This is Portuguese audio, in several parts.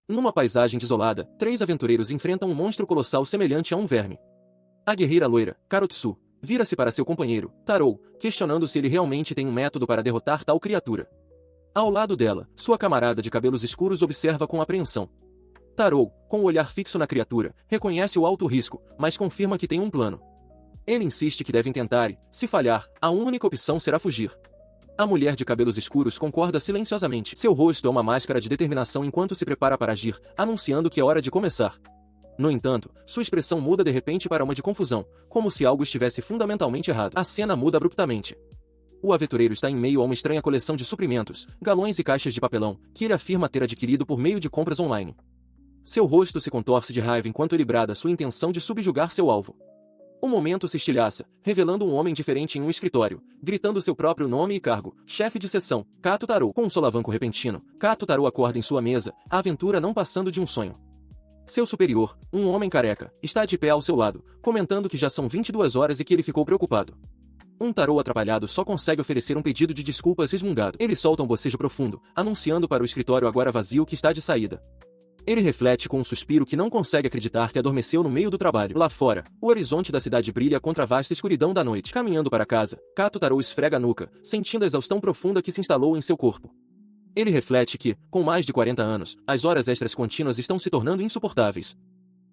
Numa paisagem desolada, 3 aventureiros enfrentam um monstro colossal semelhante a um verme. A guerreira loira, Karotsu, vira-se para seu companheiro, Tarou, questionando se ele realmente tem um método para derrotar tal criatura. Ao lado dela, sua camarada de cabelos escuros observa com apreensão. Tarou, com o olhar fixo na criatura, reconhece o alto risco, mas confirma que tem um plano. Ele insiste que devem tentar e, se falhar, a única opção será fugir. A mulher de cabelos escuros concorda silenciosamente. Seu rosto é uma máscara de determinação enquanto se prepara para agir, anunciando que é hora de começar. No entanto, sua expressão muda de repente para uma de confusão, como se algo estivesse fundamentalmente errado. A cena muda abruptamente. O aventureiro está em meio a uma estranha coleção de suprimentos, galões e caixas de papelão, que ele afirma ter adquirido por meio de compras online. Seu rosto se contorce de raiva enquanto ele brada sua intenção de subjugar seu alvo. O momento se estilhaça, revelando um homem diferente em um escritório, gritando seu próprio nome e cargo, chefe de seção, Kato Tarou. Com um solavanco repentino, Kato Tarou acorda em sua mesa, a aventura não passando de um sonho. Seu superior, um homem careca, está de pé ao seu lado, comentando que já são 22 horas e que ele ficou preocupado. Um tarô atrapalhado só consegue oferecer um pedido de desculpas resmungado. Ele solta um bocejo profundo, anunciando para o escritório agora vazio que está de saída. Ele reflete com um suspiro que não consegue acreditar que adormeceu no meio do trabalho. Lá fora, o horizonte da cidade brilha contra a vasta escuridão da noite. Caminhando para casa, Kato Tarou esfrega a nuca, sentindo a exaustão profunda que se instalou em seu corpo. Ele reflete que, com mais de 40 anos, as horas extras contínuas estão se tornando insuportáveis.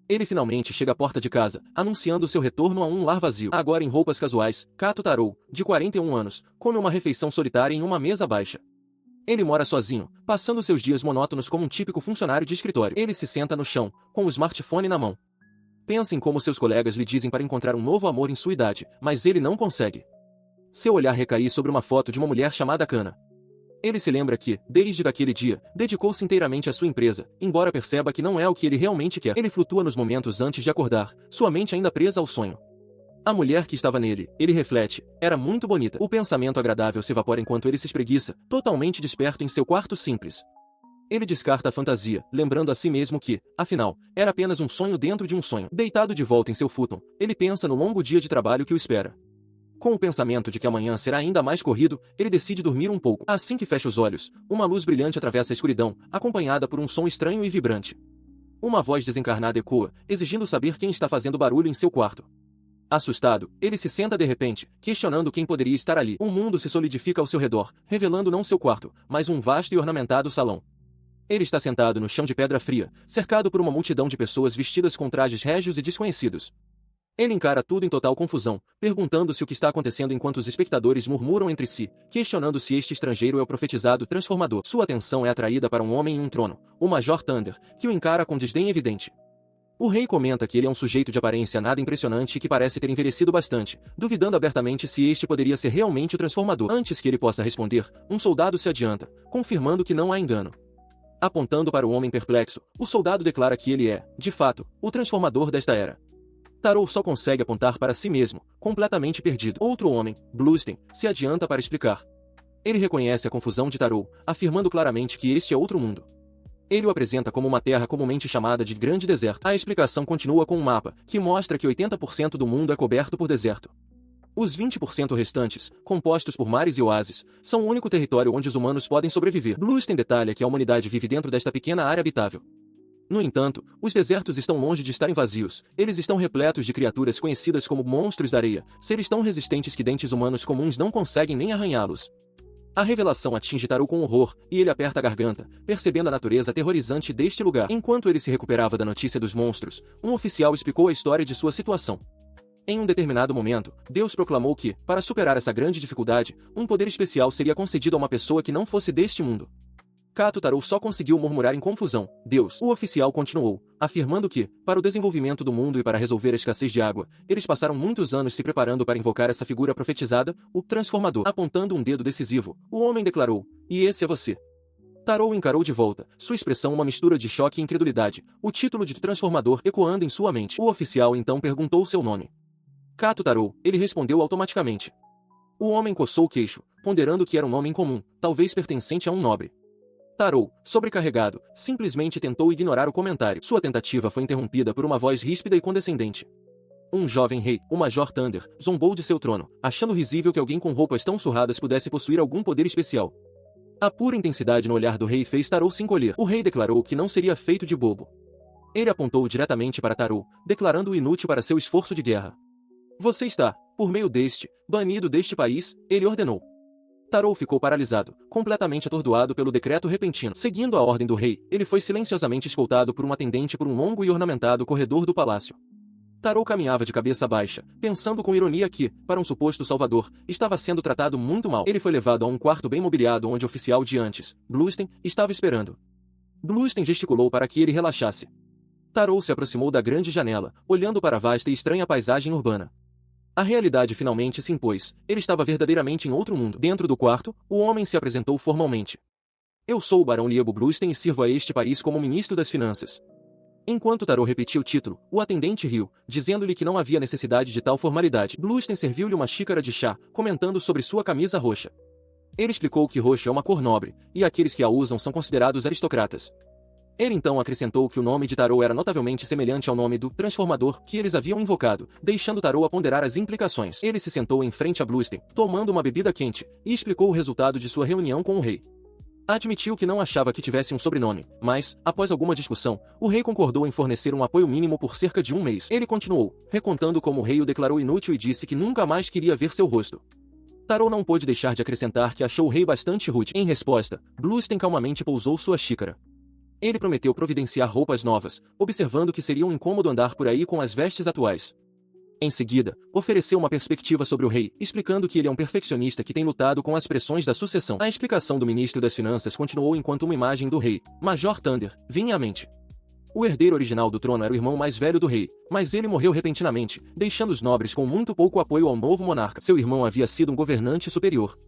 Ele finalmente chega à porta de casa, anunciando seu retorno a um lar vazio. Agora em roupas casuais, Kato Tarou, de 41 anos, come uma refeição solitária em uma mesa baixa. Ele mora sozinho, passando seus dias monótonos como um típico funcionário de escritório. Ele se senta no chão, com o smartphone na mão. Pensa em como seus colegas lhe dizem para encontrar um novo amor em sua idade, mas ele não consegue. Seu olhar recai sobre uma foto de uma mulher chamada Kana. Ele se lembra que, desde aquele dia, dedicou-se inteiramente à sua empresa, embora perceba que não é o que ele realmente quer. Ele flutua nos momentos antes de acordar, sua mente ainda presa ao sonho. A mulher que estava nele, ele reflete, era muito bonita. O pensamento agradável se evapora enquanto ele se espreguiça, totalmente desperto em seu quarto simples. Ele descarta a fantasia, lembrando a si mesmo que, afinal, era apenas um sonho dentro de um sonho. Deitado de volta em seu futon, ele pensa no longo dia de trabalho que o espera. Com o pensamento de que amanhã será ainda mais corrido, ele decide dormir um pouco. Assim que fecha os olhos, uma luz brilhante atravessa a escuridão, acompanhada por um som estranho e vibrante. Uma voz desencarnada ecoa, exigindo saber quem está fazendo barulho em seu quarto. Assustado, ele se senta de repente, questionando quem poderia estar ali. Um mundo se solidifica ao seu redor, revelando não seu quarto, mas um vasto e ornamentado salão. Ele está sentado no chão de pedra fria, cercado por uma multidão de pessoas vestidas com trajes régios e desconhecidos. Ele encara tudo em total confusão, perguntando-se o que está acontecendo enquanto os espectadores murmuram entre si, questionando se este estrangeiro é o profetizado transformador. Sua atenção é atraída para um homem em um trono, o Major Thunder, que o encara com desdém evidente. O rei comenta que ele é um sujeito de aparência nada impressionante e que parece ter envelhecido bastante, duvidando abertamente se este poderia ser realmente o transformador. Antes que ele possa responder, um soldado se adianta, confirmando que não há engano. Apontando para o homem perplexo, o soldado declara que ele é, de fato, o transformador desta era. Tarou só consegue apontar para si mesmo, completamente perdido. Outro homem, Bluestein, se adianta para explicar. Ele reconhece a confusão de Tarou, afirmando claramente que este é outro mundo. Ele o apresenta como uma terra comumente chamada de Grande Deserto. A explicação continua com um mapa, que mostra que 80% do mundo é coberto por deserto. Os 20% restantes, compostos por mares e oásis, são o único território onde os humanos podem sobreviver. Bluestein detalha que a humanidade vive dentro desta pequena área habitável. No entanto, os desertos estão longe de estarem vazios, eles estão repletos de criaturas conhecidas como monstros da areia, seres tão resistentes que dentes humanos comuns não conseguem nem arranhá-los. A revelação atinge Tarou com horror, e ele aperta a garganta, percebendo a natureza aterrorizante deste lugar. Enquanto ele se recuperava da notícia dos monstros, um oficial explicou a história de sua situação. Em um determinado momento, Deus proclamou que, para superar essa grande dificuldade, um poder especial seria concedido a uma pessoa que não fosse deste mundo. Kato Tarou só conseguiu murmurar em confusão, Deus. O oficial continuou, afirmando que, para o desenvolvimento do mundo e para resolver a escassez de água, eles passaram muitos anos se preparando para invocar essa figura profetizada, o Transformador. Apontando um dedo decisivo, o homem declarou, e esse é você. Tarou encarou de volta, sua expressão uma mistura de choque e incredulidade, o título de Transformador ecoando em sua mente. O oficial então perguntou seu nome. Kato Tarou, ele respondeu automaticamente. O homem coçou o queixo, ponderando que era um nome incomum, talvez pertencente a um nobre. Tarou, sobrecarregado, simplesmente tentou ignorar o comentário. Sua tentativa foi interrompida por uma voz ríspida e condescendente. Um jovem rei, o Major Thunder, zombou de seu trono, achando risível que alguém com roupas tão surradas pudesse possuir algum poder especial. A pura intensidade no olhar do rei fez Tarô se encolher. O rei declarou que não seria feito de bobo. Ele apontou diretamente para Tarô, declarando-o inútil para seu esforço de guerra. Você está, por meio deste, banido deste país, ele ordenou. Tarô ficou paralisado, completamente atordoado pelo decreto repentino. Seguindo a ordem do rei, ele foi silenciosamente escoltado por um atendente por um longo e ornamentado corredor do palácio. Tarô caminhava de cabeça baixa, pensando com ironia que, para um suposto salvador, estava sendo tratado muito mal. Ele foi levado a um quarto bem mobiliado onde o oficial de antes, Bluestein, estava esperando. Bluestein gesticulou para que ele relaxasse. Tarô se aproximou da grande janela, olhando para a vasta e estranha paisagem urbana. A realidade finalmente se impôs. Ele estava verdadeiramente em outro mundo. Dentro do quarto, o homem se apresentou formalmente. Eu sou o Barão Liebo Bluestein e sirvo a este país como ministro das finanças. Enquanto Tarô repetia o título, o atendente riu, dizendo-lhe que não havia necessidade de tal formalidade. Bluestein serviu-lhe uma xícara de chá, comentando sobre sua camisa roxa. Ele explicou que roxo é uma cor nobre, e aqueles que a usam são considerados aristocratas. Ele então acrescentou que o nome de Tarô era notavelmente semelhante ao nome do Transformador que eles haviam invocado, deixando Tarô a ponderar as implicações. Ele se sentou em frente a Bluestein, tomando uma bebida quente, e explicou o resultado de sua reunião com o rei. Admitiu que não achava que tivesse um sobrenome, mas, após alguma discussão, o rei concordou em fornecer um apoio mínimo por cerca de um mês. Ele continuou, recontando como o rei o declarou inútil e disse que nunca mais queria ver seu rosto. Tarô não pôde deixar de acrescentar que achou o rei bastante rude. Em resposta, Bluestein calmamente pousou sua xícara. Ele prometeu providenciar roupas novas, observando que seria um incômodo andar por aí com as vestes atuais. Em seguida, ofereceu uma perspectiva sobre o rei, explicando que ele é um perfeccionista que tem lutado com as pressões da sucessão. A explicação do ministro das Finanças continuou enquanto uma imagem do rei, Major Thunder, vinha à mente. O herdeiro original do trono era o irmão mais velho do rei, mas ele morreu repentinamente, deixando os nobres com muito pouco apoio ao novo monarca. Seu irmão havia sido um governante superior.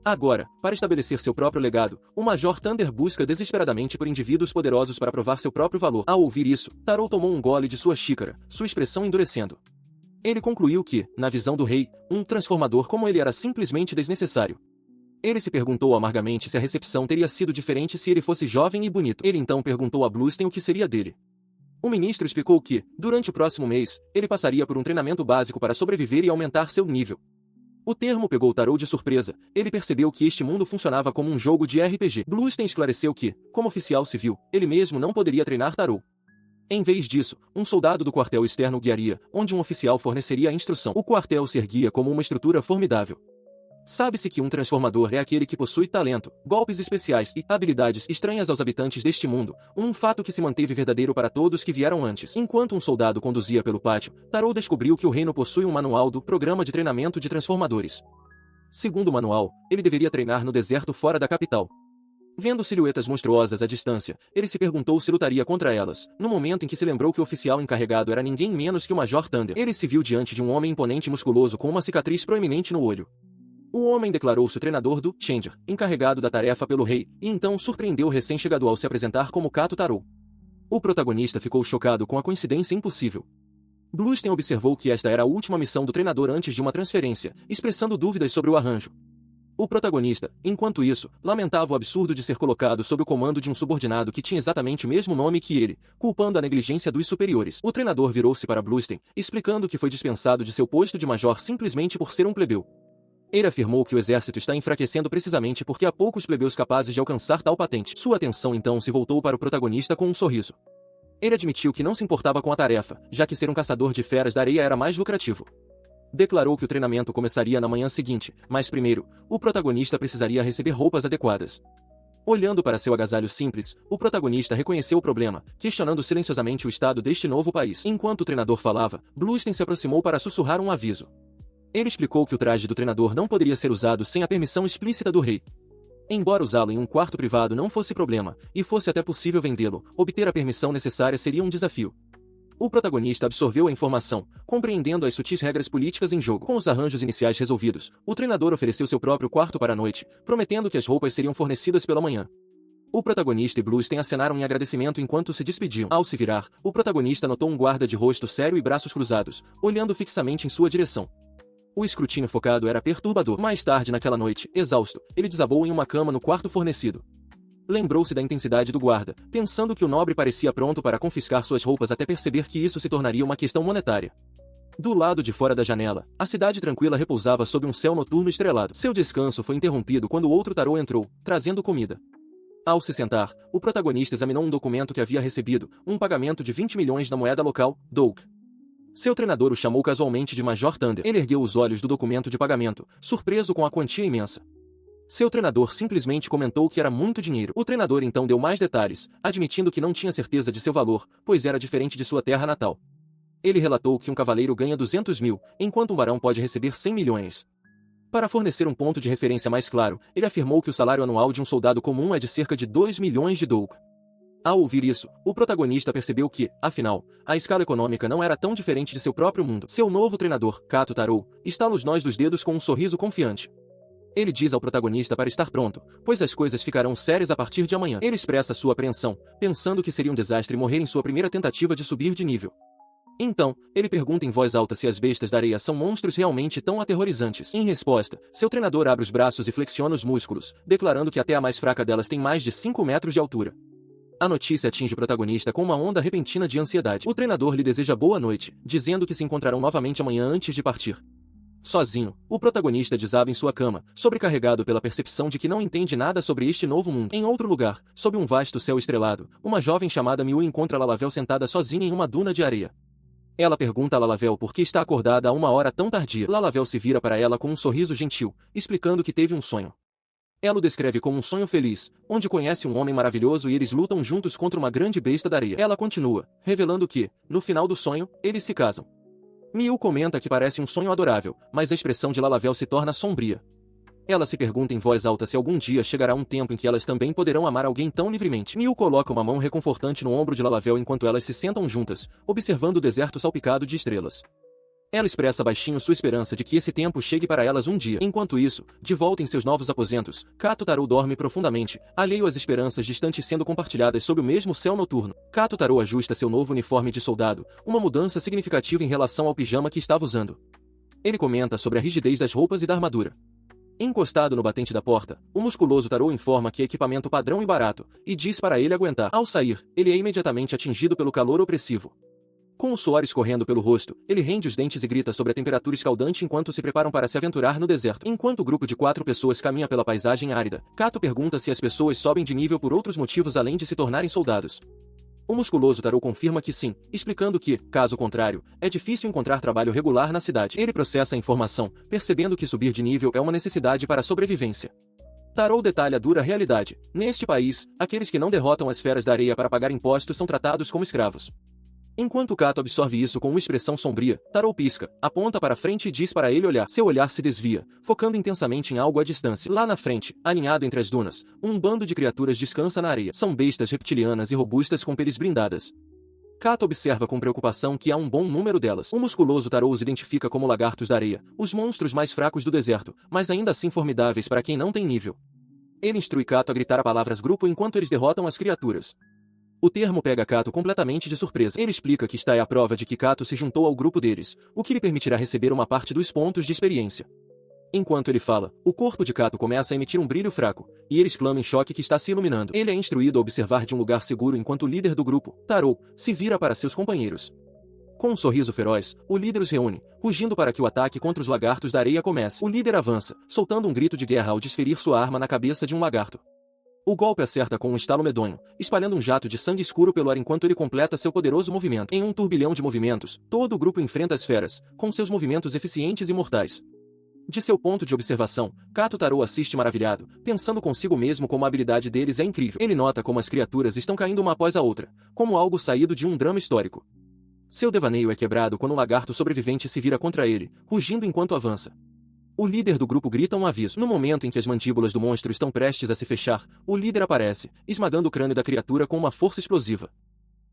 Agora, para estabelecer seu próprio legado, o Major Thunder busca desesperadamente por indivíduos poderosos para provar seu próprio valor. Ao ouvir isso, Tarô tomou um gole de sua xícara, sua expressão endurecendo. Ele concluiu que, na visão do rei, um transformador como ele era simplesmente desnecessário. Ele se perguntou amargamente se a recepção teria sido diferente se ele fosse jovem e bonito. Ele então perguntou a Bluestein o que seria dele. O ministro explicou que, durante o próximo mês, ele passaria por um treinamento básico para sobreviver e aumentar seu nível. O termo pegou Tarô de surpresa. Ele percebeu que este mundo funcionava como um jogo de RPG. Bluestein esclareceu que, como oficial civil, ele mesmo não poderia treinar Tarô. Em vez disso, um soldado do quartel externo guiaria, onde um oficial forneceria a instrução. O quartel se erguia como uma estrutura formidável. Sabe-se que um transformador é aquele que possui talento, golpes especiais e habilidades estranhas aos habitantes deste mundo, um fato que se manteve verdadeiro para todos que vieram antes. Enquanto um soldado conduzia pelo pátio, Tarô descobriu que o reino possui um manual do Programa de Treinamento de Transformadores. Segundo o manual, ele deveria treinar no deserto fora da capital. Vendo silhuetas monstruosas à distância, ele se perguntou se lutaria contra elas, no momento em que se lembrou que o oficial encarregado era ninguém menos que o Major Thunder. Ele se viu diante de um homem imponente e musculoso com uma cicatriz proeminente no olho. O homem declarou-se o treinador do Changer, encarregado da tarefa pelo rei, e então surpreendeu o recém-chegado ao se apresentar como Kato Tarô. O protagonista ficou chocado com a coincidência impossível. Bluestein observou que esta era a última missão do treinador antes de uma transferência, expressando dúvidas sobre o arranjo. O protagonista, enquanto isso, lamentava o absurdo de ser colocado sob o comando de um subordinado que tinha exatamente o mesmo nome que ele, culpando a negligência dos superiores. O treinador virou-se para Bluestein, explicando que foi dispensado de seu posto de major simplesmente por ser um plebeu. Ele afirmou que o exército está enfraquecendo precisamente porque há poucos plebeus capazes de alcançar tal patente. Sua atenção então se voltou para o protagonista com um sorriso. Ele admitiu que não se importava com a tarefa, já que ser um caçador de feras da areia era mais lucrativo. Declarou que o treinamento começaria na manhã seguinte, mas primeiro, o protagonista precisaria receber roupas adequadas. Olhando para seu agasalho simples, o protagonista reconheceu o problema, questionando silenciosamente o estado deste novo país. Enquanto o treinador falava, Bluestein se aproximou para sussurrar um aviso. Ele explicou que o traje do treinador não poderia ser usado sem a permissão explícita do rei. Embora usá-lo em um quarto privado não fosse problema, e fosse até possível vendê-lo, obter a permissão necessária seria um desafio. O protagonista absorveu a informação, compreendendo as sutis regras políticas em jogo. Com os arranjos iniciais resolvidos, o treinador ofereceu seu próprio quarto para a noite, prometendo que as roupas seriam fornecidas pela manhã. O protagonista e Bluestein acenaram em agradecimento enquanto se despediam. Ao se virar, o protagonista notou um guarda de rosto sério e braços cruzados, olhando fixamente em sua direção. O escrutínio focado era perturbador. Mais tarde naquela noite, exausto, ele desabou em uma cama no quarto fornecido. Lembrou-se da intensidade do guarda, pensando que o nobre parecia pronto para confiscar suas roupas até perceber que isso se tornaria uma questão monetária. Do lado de fora da janela, a cidade tranquila repousava sob um céu noturno estrelado. Seu descanso foi interrompido quando outro tarô entrou, trazendo comida. Ao se sentar, o protagonista examinou um documento que havia recebido, um pagamento de 20 milhões na moeda local, Doug. Seu treinador o chamou casualmente de Major Thunder. Ele ergueu os olhos do documento de pagamento, surpreso com a quantia imensa. Seu treinador simplesmente comentou que era muito dinheiro. O treinador então deu mais detalhes, admitindo que não tinha certeza de seu valor, pois era diferente de sua terra natal. Ele relatou que um cavaleiro ganha 200 mil, enquanto um barão pode receber 100 milhões. Para fornecer um ponto de referência mais claro, ele afirmou que o salário anual de um soldado comum é de cerca de 2 milhões de Doug. Ao ouvir isso, o protagonista percebeu que, afinal, a escala econômica não era tão diferente de seu próprio mundo. Seu novo treinador, Kato Tarou, estala os nós dos dedos com um sorriso confiante. Ele diz ao protagonista para estar pronto, pois as coisas ficarão sérias a partir de amanhã. Ele expressa sua apreensão, pensando que seria um desastre morrer em sua primeira tentativa de subir de nível. Então, ele pergunta em voz alta se as bestas da areia são monstros realmente tão aterrorizantes. Em resposta, seu treinador abre os braços e flexiona os músculos, declarando que até a mais fraca delas tem mais de 5 metros de altura. A notícia atinge o protagonista com uma onda repentina de ansiedade. O treinador lhe deseja boa noite, dizendo que se encontrarão novamente amanhã antes de partir. Sozinho, o protagonista desaba em sua cama, sobrecarregado pela percepção de que não entende nada sobre este novo mundo. Em outro lugar, sob um vasto céu estrelado, uma jovem chamada Miu encontra Lalavel sentada sozinha em uma duna de areia. Ela pergunta a Lalavel por que está acordada a uma hora tão tardia. Lalavel se vira para ela com um sorriso gentil, explicando que teve um sonho. Ela o descreve como um sonho feliz, onde conhece um homem maravilhoso e eles lutam juntos contra uma grande besta da areia. Ela continua, revelando que, no final do sonho, eles se casam. Miu comenta que parece um sonho adorável, mas a expressão de Lalavel se torna sombria. Ela se pergunta em voz alta se algum dia chegará um tempo em que elas também poderão amar alguém tão livremente. Miu coloca uma mão reconfortante no ombro de Lalavel enquanto elas se sentam juntas, observando o deserto salpicado de estrelas. Ela expressa baixinho sua esperança de que esse tempo chegue para elas um dia. Enquanto isso, de volta em seus novos aposentos, Kato Tarou dorme profundamente, alheio às esperanças distantes sendo compartilhadas sob o mesmo céu noturno. Kato Tarou ajusta seu novo uniforme de soldado, uma mudança significativa em relação ao pijama que estava usando. Ele comenta sobre a rigidez das roupas e da armadura. Encostado no batente da porta, o musculoso Tarou informa que é equipamento padrão e barato, e diz para ele aguentar. Ao sair, ele é imediatamente atingido pelo calor opressivo. Com o suor escorrendo pelo rosto, ele rende os dentes e grita sobre a temperatura escaldante enquanto se preparam para se aventurar no deserto. Enquanto o grupo de 4 pessoas caminha pela paisagem árida, Kato pergunta se as pessoas sobem de nível por outros motivos além de se tornarem soldados. O musculoso Tarou confirma que sim, explicando que, caso contrário, é difícil encontrar trabalho regular na cidade. Ele processa a informação, percebendo que subir de nível é uma necessidade para a sobrevivência. Tarou detalha a dura realidade. Neste país, aqueles que não derrotam as feras da areia para pagar impostos são tratados como escravos. Enquanto Kato absorve isso com uma expressão sombria, Tarou pisca, aponta para frente e diz para ele olhar. Seu olhar se desvia, focando intensamente em algo à distância. Lá na frente, aninhado entre as dunas, um bando de criaturas descansa na areia. São bestas reptilianas e robustas com peles blindadas. Kato observa com preocupação que há um bom número delas. O musculoso Tarou os identifica como lagartos da areia, os monstros mais fracos do deserto, mas ainda assim formidáveis para quem não tem nível. Ele instrui Kato a gritar a palavras grupo enquanto eles derrotam as criaturas. O termo pega Kato completamente de surpresa. Ele explica que esta é a prova de que Kato se juntou ao grupo deles, o que lhe permitirá receber uma parte dos pontos de experiência. Enquanto ele fala, o corpo de Kato começa a emitir um brilho fraco, e ele exclama em choque que está se iluminando. Ele é instruído a observar de um lugar seguro enquanto o líder do grupo, Tarou, se vira para seus companheiros. Com um sorriso feroz, o líder os reúne, rugindo para que o ataque contra os lagartos da areia comece. O líder avança, soltando um grito de guerra ao desferir sua arma na cabeça de um lagarto. O golpe acerta com um estalo medonho, espalhando um jato de sangue escuro pelo ar enquanto ele completa seu poderoso movimento. Em um turbilhão de movimentos, todo o grupo enfrenta as feras, com seus movimentos eficientes e mortais. De seu ponto de observação, Kato Tarou assiste maravilhado, pensando consigo mesmo como a habilidade deles é incrível. Ele nota como as criaturas estão caindo uma após a outra, como algo saído de um drama histórico. Seu devaneio é quebrado quando um lagarto sobrevivente se vira contra ele, rugindo enquanto avança. O líder do grupo grita um aviso. No momento em que as mandíbulas do monstro estão prestes a se fechar, o líder aparece, esmagando o crânio da criatura com uma força explosiva.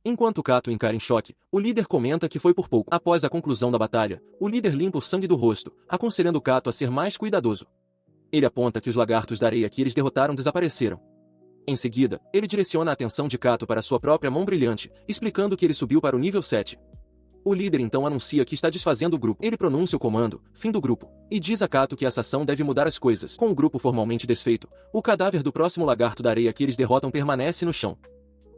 Enquanto Kato encara em choque, o líder comenta que foi por pouco. Após a conclusão da batalha, o líder limpa o sangue do rosto, aconselhando Kato a ser mais cuidadoso. Ele aponta que os lagartos da areia que eles derrotaram desapareceram. Em seguida, ele direciona a atenção de Kato para sua própria mão brilhante, explicando que ele subiu para o nível 7. O líder então anuncia que está desfazendo o grupo. Ele pronuncia o comando, fim do grupo, e diz a Kato que essa ação deve mudar as coisas. Com o grupo formalmente desfeito, o cadáver do próximo lagarto da areia que eles derrotam permanece no chão.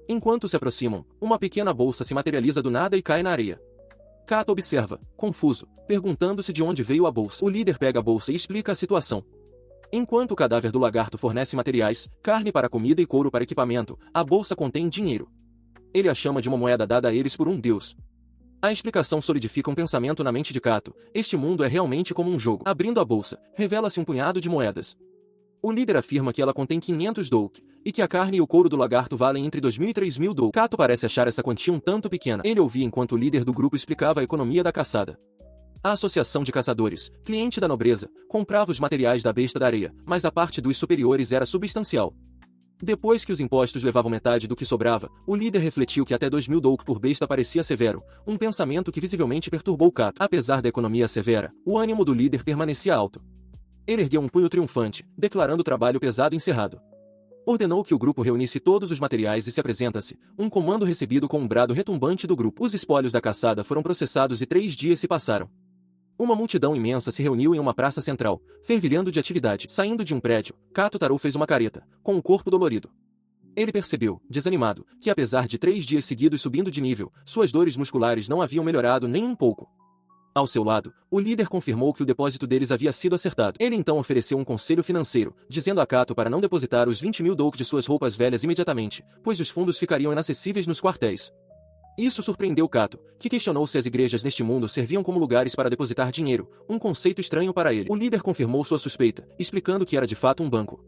Enquanto se aproximam, uma pequena bolsa se materializa do nada e cai na areia. Kato observa, confuso, perguntando-se de onde veio a bolsa. O líder pega a bolsa e explica a situação. Enquanto o cadáver do lagarto fornece materiais, carne para comida e couro para equipamento, a bolsa contém dinheiro. Ele a chama de uma moeda dada a eles por um deus. A explicação solidifica um pensamento na mente de Kato: este mundo é realmente como um jogo. Abrindo a bolsa, revela-se um punhado de moedas. O líder afirma que ela contém 500 dolk, e que a carne e o couro do lagarto valem entre 2.000 e 3.000 dolk. Kato parece achar essa quantia um tanto pequena. Ele ouvia enquanto o líder do grupo explicava a economia da caçada. A Associação de Caçadores, cliente da nobreza, comprava os materiais da besta da areia, mas a parte dos superiores era substancial. Depois que os impostos levavam metade do que sobrava, o líder refletiu que até 2.000 dolk por besta parecia severo, um pensamento que visivelmente perturbou Kato. Apesar da economia severa, o ânimo do líder permanecia alto. Ele ergueu um punho triunfante, declarando o trabalho pesado encerrado. Ordenou que o grupo reunisse todos os materiais e se apresenta-se, um comando recebido com um brado retumbante do grupo. Os espólios da caçada foram processados e 3 dias se passaram. Uma multidão imensa se reuniu em uma praça central, fervilhando de atividade. Saindo de um prédio, Kato Taro fez uma careta, com o corpo dolorido. Ele percebeu, desanimado, que apesar de 3 dias seguidos subindo de nível, suas dores musculares não haviam melhorado nem um pouco. Ao seu lado, o líder confirmou que o depósito deles havia sido acertado. Ele então ofereceu um conselho financeiro, dizendo a Kato para não depositar os 20.000 dolk de suas roupas velhas imediatamente, pois os fundos ficariam inacessíveis nos quartéis. Isso surpreendeu Kato, que questionou se as igrejas neste mundo serviam como lugares para depositar dinheiro, um conceito estranho para ele. O líder confirmou sua suspeita, explicando que era de fato um banco.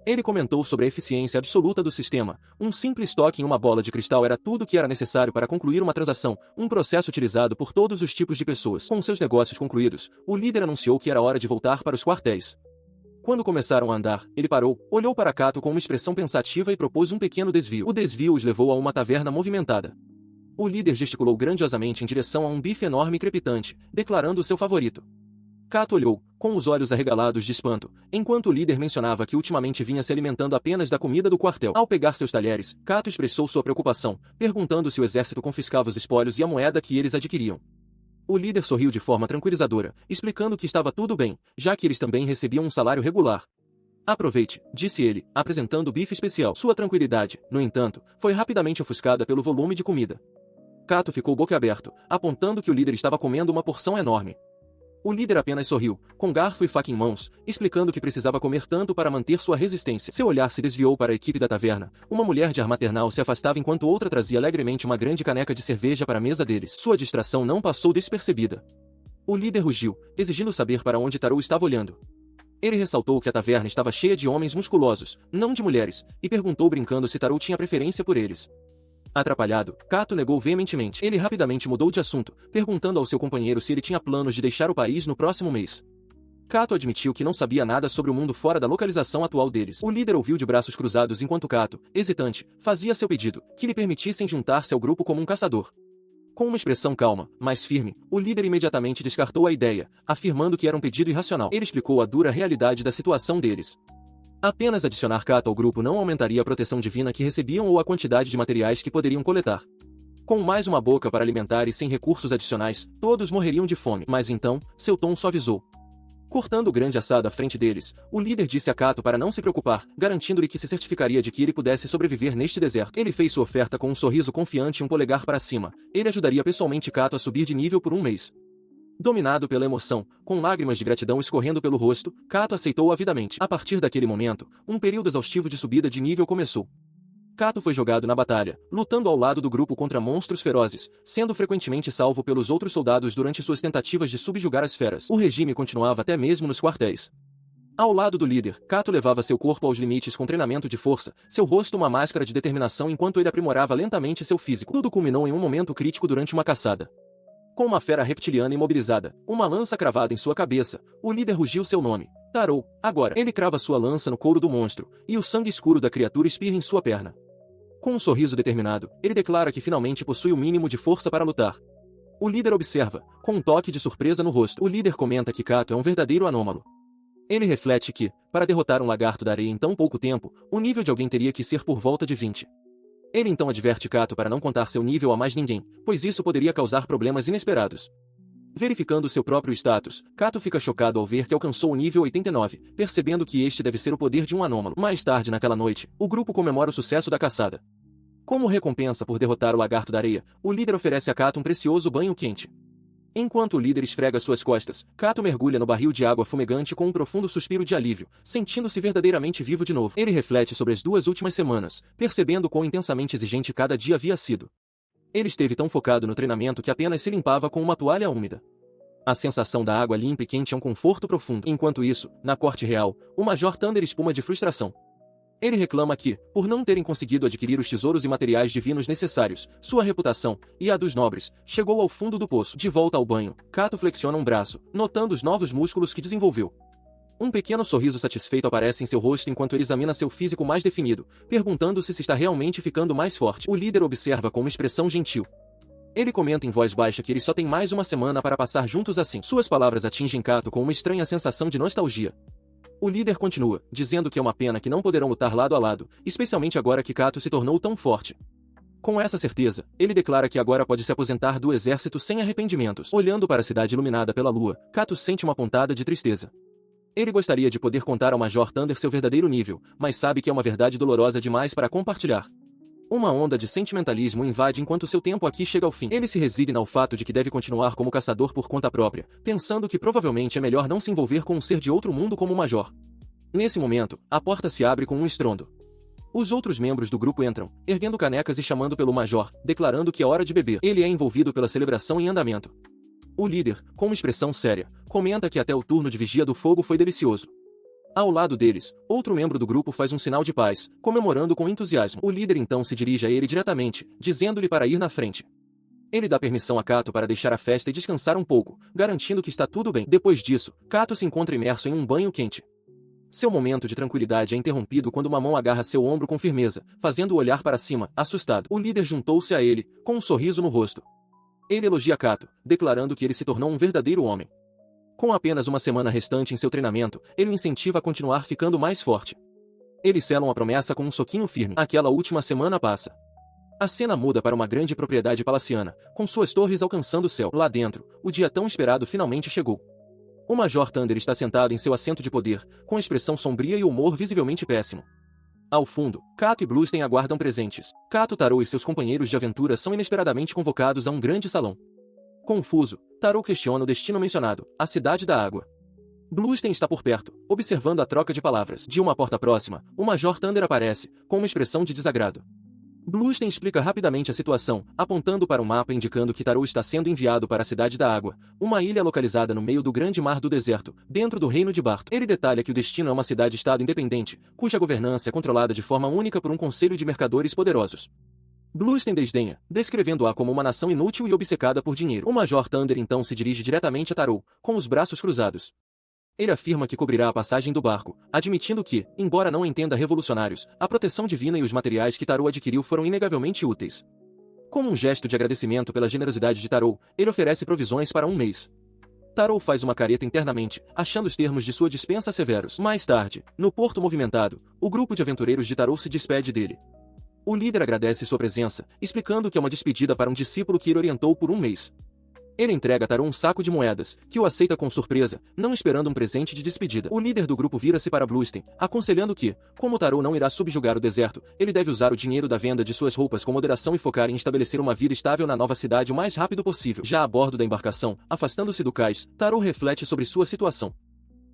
Ele comentou sobre a eficiência absoluta do sistema. Um simples toque em uma bola de cristal era tudo o que era necessário para concluir uma transação, um processo utilizado por todos os tipos de pessoas. Com seus negócios concluídos, o líder anunciou que era hora de voltar para os quartéis. Quando começaram a andar, ele parou, olhou para Kato com uma expressão pensativa e propôs um pequeno desvio. O desvio os levou a uma taverna movimentada. O líder gesticulou grandiosamente em direção a um bife enorme e crepitante, declarando o seu favorito. Kato olhou, com os olhos arregalados de espanto, enquanto o líder mencionava que ultimamente vinha se alimentando apenas da comida do quartel. Ao pegar seus talheres, Kato expressou sua preocupação, perguntando se o exército confiscava os espólios e a moeda que eles adquiriam. O líder sorriu de forma tranquilizadora, explicando que estava tudo bem, já que eles também recebiam um salário regular. Aproveite, disse ele, apresentando o bife especial. Sua tranquilidade, no entanto, foi rapidamente ofuscada pelo volume de comida. Kato ficou boquiaberto, apontando que o líder estava comendo uma porção enorme. O líder apenas sorriu, com garfo e faca em mãos, explicando que precisava comer tanto para manter sua resistência. Seu olhar se desviou para a equipe da taverna. Uma mulher de ar maternal se afastava enquanto outra trazia alegremente uma grande caneca de cerveja para a mesa deles. Sua distração não passou despercebida. O líder rugiu, exigindo saber para onde Taro estava olhando. Ele ressaltou que a taverna estava cheia de homens musculosos, não de mulheres, e perguntou brincando se Taro tinha preferência por eles. Atrapalhado, Kato negou veementemente. Ele rapidamente mudou de assunto, perguntando ao seu companheiro se ele tinha planos de deixar o país no próximo mês. Kato admitiu que não sabia nada sobre o mundo fora da localização atual deles. O líder ouviu de braços cruzados enquanto Kato, hesitante, fazia seu pedido, que lhe permitissem juntar-se ao grupo como um caçador. Com uma expressão calma, mas firme, o líder imediatamente descartou a ideia, afirmando que era um pedido irracional. Ele explicou a dura realidade da situação deles. Apenas adicionar Kato ao grupo não aumentaria a proteção divina que recebiam ou a quantidade de materiais que poderiam coletar. Com mais uma boca para alimentar e sem recursos adicionais, todos morreriam de fome. Mas então, seu tom suavizou. Cortando o grande assado à frente deles, o líder disse a Kato para não se preocupar, garantindo-lhe que se certificaria de que ele pudesse sobreviver neste deserto. Ele fez sua oferta com um sorriso confiante e um polegar para cima. Ele ajudaria pessoalmente Kato a subir de nível por um mês. Dominado pela emoção, com lágrimas de gratidão escorrendo pelo rosto, Kato aceitou avidamente. A partir daquele momento, um período exaustivo de subida de nível começou. Kato foi jogado na batalha, lutando ao lado do grupo contra monstros ferozes, sendo frequentemente salvo pelos outros soldados durante suas tentativas de subjugar as feras. O regime continuava até mesmo nos quartéis. Ao lado do líder, Kato levava seu corpo aos limites com treinamento de força, seu rosto uma máscara de determinação enquanto ele aprimorava lentamente seu físico. Tudo culminou em um momento crítico durante uma caçada. Com uma fera reptiliana imobilizada, uma lança cravada em sua cabeça, o líder rugiu seu nome, Taro. Agora, ele crava sua lança no couro do monstro, e o sangue escuro da criatura espirra em sua perna. Com um sorriso determinado, ele declara que finalmente possui o mínimo de força para lutar. O líder observa, com um toque de surpresa no rosto. O líder comenta que Kato é um verdadeiro anômalo. Ele reflete que, para derrotar um lagarto da areia em tão pouco tempo, o nível de alguém teria que ser por volta de 20. Ele então adverte Kato para não contar seu nível a mais ninguém, pois isso poderia causar problemas inesperados. Verificando seu próprio status, Kato fica chocado ao ver que alcançou o nível 89, percebendo que este deve ser o poder de um anômalo. Mais tarde naquela noite, o grupo comemora o sucesso da caçada. Como recompensa por derrotar o lagarto da areia, o líder oferece a Kato um precioso banho quente. Enquanto o líder esfrega suas costas, Kato mergulha no barril de água fumegante com um profundo suspiro de alívio, sentindo-se verdadeiramente vivo de novo. Ele reflete sobre as 2 últimas semanas, percebendo quão intensamente exigente cada dia havia sido. Ele esteve tão focado no treinamento que apenas se limpava com uma toalha úmida. A sensação da água limpa e quente é um conforto profundo. Enquanto isso, na corte real, o Major Thunder espuma de frustração. Ele reclama que, por não terem conseguido adquirir os tesouros e materiais divinos necessários, sua reputação, e a dos nobres, chegou ao fundo do poço. De volta ao banho, Kato flexiona um braço, notando os novos músculos que desenvolveu. Um pequeno sorriso satisfeito aparece em seu rosto enquanto ele examina seu físico mais definido, perguntando-se se está realmente ficando mais forte. O líder observa com uma expressão gentil. Ele comenta em voz baixa que eles só têm mais uma semana para passar juntos assim. Suas palavras atingem Kato com uma estranha sensação de nostalgia. O líder continua, dizendo que é uma pena que não poderão lutar lado a lado, especialmente agora que Kato se tornou tão forte. Com essa certeza, ele declara que agora pode se aposentar do exército sem arrependimentos. Olhando para a cidade iluminada pela lua, Kato sente uma pontada de tristeza. Ele gostaria de poder contar ao Major Thunder seu verdadeiro nível, mas sabe que é uma verdade dolorosa demais para compartilhar. Uma onda de sentimentalismo o invade enquanto seu tempo aqui chega ao fim. Ele se resigna ao fato de que deve continuar como caçador por conta própria, pensando que provavelmente é melhor não se envolver com um ser de outro mundo como o Major. Nesse momento, a porta se abre com um estrondo. Os outros membros do grupo entram, erguendo canecas e chamando pelo Major, declarando que é hora de beber. Ele é envolvido pela celebração em andamento. O líder, com uma expressão séria, comenta que até o turno de vigia do fogo foi delicioso. Ao lado deles, outro membro do grupo faz um sinal de paz, comemorando com entusiasmo. O líder então se dirige a ele diretamente, dizendo-lhe para ir na frente. Ele dá permissão a Kato para deixar a festa e descansar um pouco, garantindo que está tudo bem. Depois disso, Kato se encontra imerso em um banho quente. Seu momento de tranquilidade é interrompido quando uma mão agarra seu ombro com firmeza, fazendo-o olhar para cima, assustado. O líder juntou-se a ele, com um sorriso no rosto. Ele elogia Kato, declarando que ele se tornou um verdadeiro homem. Com apenas uma semana restante em seu treinamento, ele o incentiva a continuar ficando mais forte. Eles selam a promessa com um soquinho firme. Aquela última semana passa. A cena muda para uma grande propriedade palaciana, com suas torres alcançando o céu. Lá dentro, o dia tão esperado finalmente chegou. O Major Thunder está sentado em seu assento de poder, com expressão sombria e humor visivelmente péssimo. Ao fundo, Kato e Bluestein aguardam presentes. Kato, Tarô e seus companheiros de aventura são inesperadamente convocados a um grande salão. Confuso, Tarô questiona o destino mencionado, a Cidade da Água. Bluestein está por perto, observando a troca de palavras. De uma porta próxima, o Major Thunder aparece, com uma expressão de desagrado. Bluestein explica rapidamente a situação, apontando para o mapa indicando que Tarô está sendo enviado para a Cidade da Água, uma ilha localizada no meio do grande mar do deserto, dentro do reino de Barto. Ele detalha que o destino é uma cidade-estado independente, cuja governança é controlada de forma única por um conselho de mercadores poderosos. Bluestein desdenha, descrevendo-a como uma nação inútil e obcecada por dinheiro. O Major Thunder então se dirige diretamente a Tarô, com os braços cruzados. Ele afirma que cobrirá a passagem do barco, admitindo que, embora não entenda revolucionários, a proteção divina e os materiais que Tarô adquiriu foram inegavelmente úteis. Como um gesto de agradecimento pela generosidade de Tarô, ele oferece provisões para um mês. Tarô faz uma careta internamente, achando os termos de sua dispensa severos. Mais tarde, no porto movimentado, o grupo de aventureiros de Tarô se despede dele. O líder agradece sua presença, explicando que é uma despedida para um discípulo que ele orientou por um mês. Ele entrega a Tarô um saco de moedas, que o aceita com surpresa, não esperando um presente de despedida. O líder do grupo vira-se para Bluestein, aconselhando que, como Tarô não irá subjugar o deserto, ele deve usar o dinheiro da venda de suas roupas com moderação e focar em estabelecer uma vida estável na nova cidade o mais rápido possível. Já a bordo da embarcação, afastando-se do cais, Tarô reflete sobre sua situação.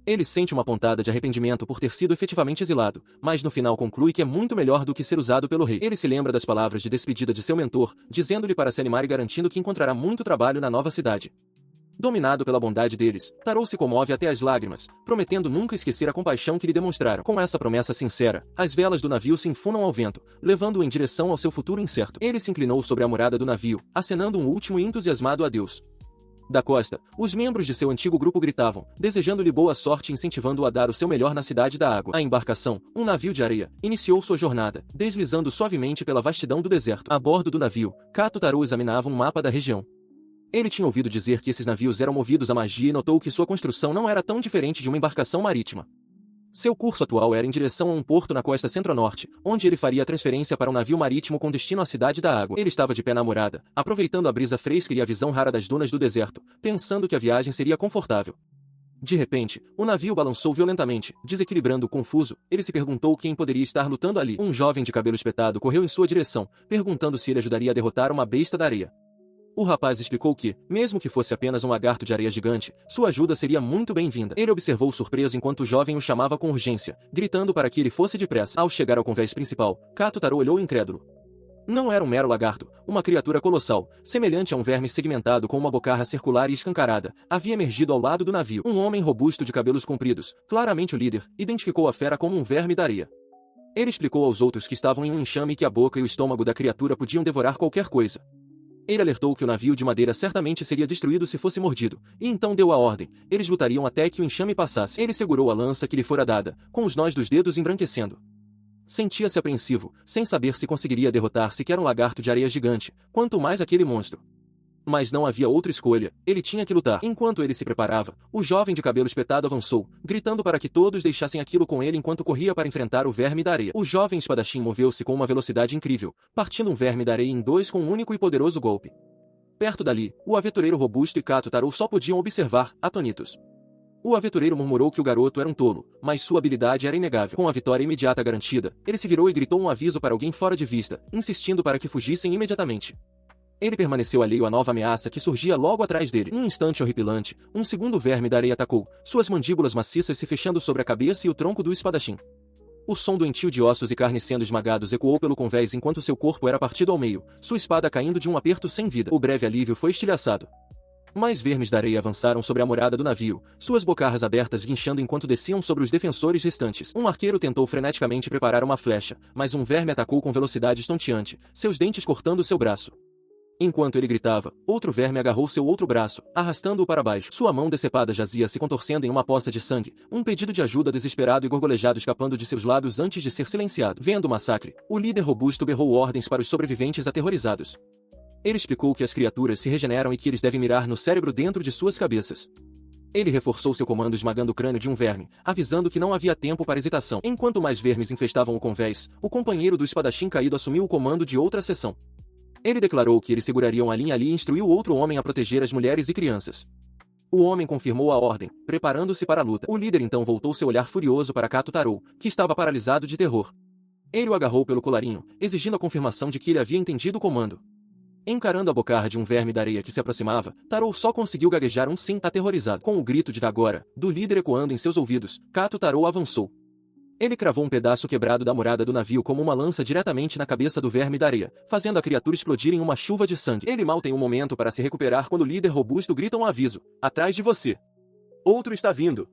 Ele sente uma pontada de arrependimento por ter sido efetivamente exilado, mas no final conclui que é muito melhor do que ser usado pelo rei. Ele se lembra das palavras de despedida de seu mentor, dizendo-lhe para se animar e garantindo que encontrará muito trabalho na nova cidade. Dominado pela bondade deles, Tarô se comove até as lágrimas, prometendo nunca esquecer a compaixão que lhe demonstraram. Com essa promessa sincera, as velas do navio se enfunam ao vento, levando-o em direção ao seu futuro incerto. Ele se inclinou sobre a murada do navio, acenando um último e entusiasmado adeus. Da costa, os membros de seu antigo grupo gritavam, desejando-lhe boa sorte e incentivando-o a dar o seu melhor na Cidade da Água. A embarcação, um navio de areia, iniciou sua jornada, deslizando suavemente pela vastidão do deserto. A bordo do navio, Kato Tarô examinava um mapa da região. Ele tinha ouvido dizer que esses navios eram movidos à magia e notou que sua construção não era tão diferente de uma embarcação marítima. Seu curso atual era em direção a um porto na costa centro-norte, onde ele faria a transferência para um navio marítimo com destino à Cidade da Água. Ele estava de pé na murada, aproveitando a brisa fresca e a visão rara das dunas do deserto, pensando que a viagem seria confortável. De repente, o navio balançou violentamente, desequilibrando confuso. Ele se perguntou quem poderia estar lutando ali. Um jovem de cabelo espetado correu em sua direção, perguntando se ele ajudaria a derrotar uma besta da areia. O rapaz explicou que, mesmo que fosse apenas um lagarto de areia gigante, sua ajuda seria muito bem-vinda. Ele observou surpreso enquanto o jovem o chamava com urgência, gritando para que ele fosse depressa. Ao chegar ao convés principal, Kato Taro olhou incrédulo. Não era um mero lagarto, uma criatura colossal, semelhante a um verme segmentado com uma bocarra circular e escancarada, havia emergido ao lado do navio. Um homem robusto de cabelos compridos, claramente o líder, identificou a fera como um verme da areia. Ele explicou aos outros que estavam em um enxame que a boca e o estômago da criatura podiam devorar qualquer coisa. Ele alertou que o navio de madeira certamente seria destruído se fosse mordido, e então deu a ordem. Eles lutariam até que o enxame passasse. Ele segurou a lança que lhe fora dada, com os nós dos dedos embranquecendo. Sentia-se apreensivo, sem saber se conseguiria derrotar sequer um lagarto de areia gigante, quanto mais aquele monstro. Mas não havia outra escolha, ele tinha que lutar. Enquanto ele se preparava, o jovem de cabelo espetado avançou, gritando para que todos deixassem aquilo com ele enquanto corria para enfrentar o verme da areia. O jovem espadachim moveu-se com uma velocidade incrível, partindo um verme da areia em dois com um único e poderoso golpe. Perto dali, o aventureiro robusto e Kato Taro só podiam observar, atônitos. O aventureiro murmurou que o garoto era um tolo, mas sua habilidade era inegável. Com a vitória imediata garantida, ele se virou e gritou um aviso para alguém fora de vista, insistindo para que fugissem imediatamente. Ele permaneceu alheio à nova ameaça que surgia logo atrás dele. Num instante horripilante, um segundo verme da areia atacou, suas mandíbulas maciças se fechando sobre a cabeça e o tronco do espadachim. O som doentio de ossos e carne sendo esmagados ecoou pelo convés enquanto seu corpo era partido ao meio, sua espada caindo de um aperto sem vida. O breve alívio foi estilhaçado. Mais vermes da areia avançaram sobre a morada do navio, suas bocarras abertas guinchando enquanto desciam sobre os defensores restantes. Um arqueiro tentou freneticamente preparar uma flecha, mas um verme atacou com velocidade estonteante, seus dentes cortando seu braço. Enquanto ele gritava, outro verme agarrou seu outro braço, arrastando-o para baixo. Sua mão decepada jazia se contorcendo em uma poça de sangue, um pedido de ajuda desesperado e gorgolejado escapando de seus lábios antes de ser silenciado. Vendo o massacre, o líder robusto berrou ordens para os sobreviventes aterrorizados. Ele explicou que as criaturas se regeneram e que eles devem mirar no cérebro dentro de suas cabeças. Ele reforçou seu comando esmagando o crânio de um verme, avisando que não havia tempo para hesitação. Enquanto mais vermes infestavam o convés, o companheiro do espadachim caído assumiu o comando de outra seção. Ele declarou que eles segurariam a linha ali e instruiu outro homem a proteger as mulheres e crianças. O homem confirmou a ordem, preparando-se para a luta. O líder então voltou seu olhar furioso para Kato Taro, que estava paralisado de terror. Ele o agarrou pelo colarinho, exigindo a confirmação de que ele havia entendido o comando. Encarando a bocarra de um verme da areia que se aproximava, Taro só conseguiu gaguejar um sim aterrorizado. Com o grito de agora, do líder ecoando em seus ouvidos, Kato Taro avançou. Ele cravou um pedaço quebrado da morada do navio como uma lança diretamente na cabeça do verme da areia, fazendo a criatura explodir em uma chuva de sangue. Ele mal tem um momento para se recuperar quando o líder robusto grita um aviso: atrás de você. Outro está vindo.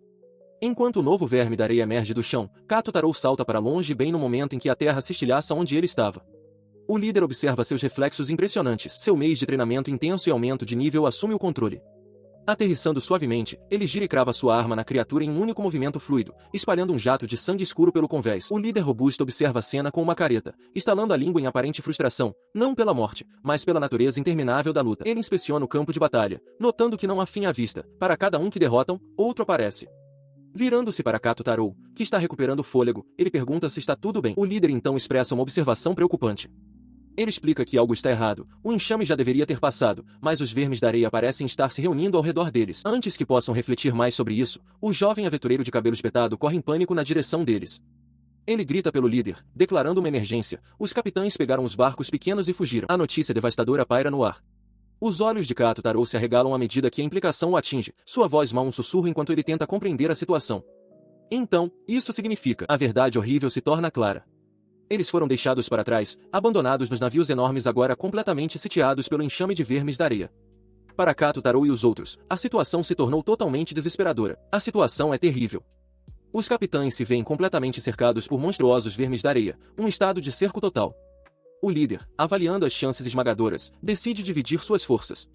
Enquanto o novo verme da areia emerge do chão, Kato Taro salta para longe bem no momento em que a terra se estilhaça onde ele estava. O líder observa seus reflexos impressionantes. Seu mês de treinamento intenso e aumento de nível assume o controle. Aterrissando suavemente, ele gira e crava sua arma na criatura em um único movimento fluido, espalhando um jato de sangue escuro pelo convés. O líder robusto observa a cena com uma careta, estalando a língua em aparente frustração, não pela morte, mas pela natureza interminável da luta. Ele inspeciona o campo de batalha, notando que não há fim à vista. Para cada um que derrotam, outro aparece. Virando-se para Kato Taro, que está recuperando o fôlego, ele pergunta se está tudo bem. O líder então expressa uma observação preocupante. Ele explica que algo está errado, o enxame já deveria ter passado, mas os vermes da areia parecem estar se reunindo ao redor deles. Antes que possam refletir mais sobre isso, o jovem aventureiro de cabelo espetado corre em pânico na direção deles. Ele grita pelo líder, declarando uma emergência. Os capitães pegaram os barcos pequenos e fugiram. A notícia devastadora paira no ar. Os olhos de Kato Taro se arregalam à medida que a implicação o atinge, sua voz mal um sussurro enquanto ele tenta compreender a situação. Então, isso significa, a verdade horrível se torna clara. Eles foram deixados para trás, abandonados nos navios enormes agora completamente sitiados pelo enxame de vermes da areia. Para Kato Taro e os outros, a situação se tornou totalmente desesperadora. A situação é terrível. Os capitães se veem completamente cercados por monstruosos vermes da areia, um estado de cerco total. O líder, avaliando as chances esmagadoras, decide dividir suas forças.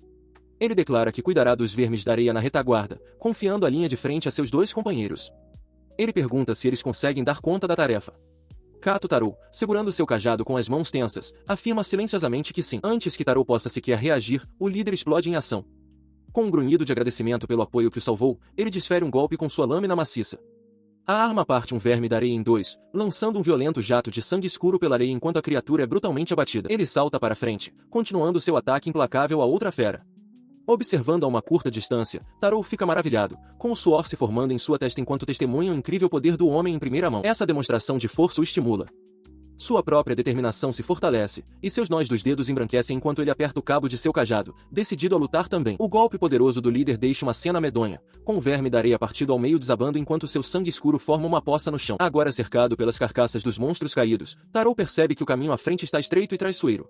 Ele declara que cuidará dos vermes da areia na retaguarda, confiando a linha de frente a seus dois companheiros. Ele pergunta se eles conseguem dar conta da tarefa. Kato Taro, segurando seu cajado com as mãos tensas, afirma silenciosamente que sim. Antes que Taro possa sequer reagir, o líder explode em ação. Com um grunhido de agradecimento pelo apoio que o salvou, ele desfere um golpe com sua lâmina maciça. A arma parte um verme da areia em dois, lançando um violento jato de sangue escuro pela areia enquanto a criatura é brutalmente abatida. Ele salta para frente, continuando seu ataque implacável a outra fera. Observando a uma curta distância, Taro fica maravilhado, com o suor se formando em sua testa enquanto testemunha o incrível poder do homem em primeira mão. Essa demonstração de força o estimula. Sua própria determinação se fortalece, e seus nós dos dedos embranquecem enquanto ele aperta o cabo de seu cajado, decidido a lutar também. O golpe poderoso do líder deixa uma cena medonha, com o verme da areia partido ao meio desabando enquanto seu sangue escuro forma uma poça no chão. Agora cercado pelas carcaças dos monstros caídos, Tarou percebe que o caminho à frente está estreito e traiçoeiro.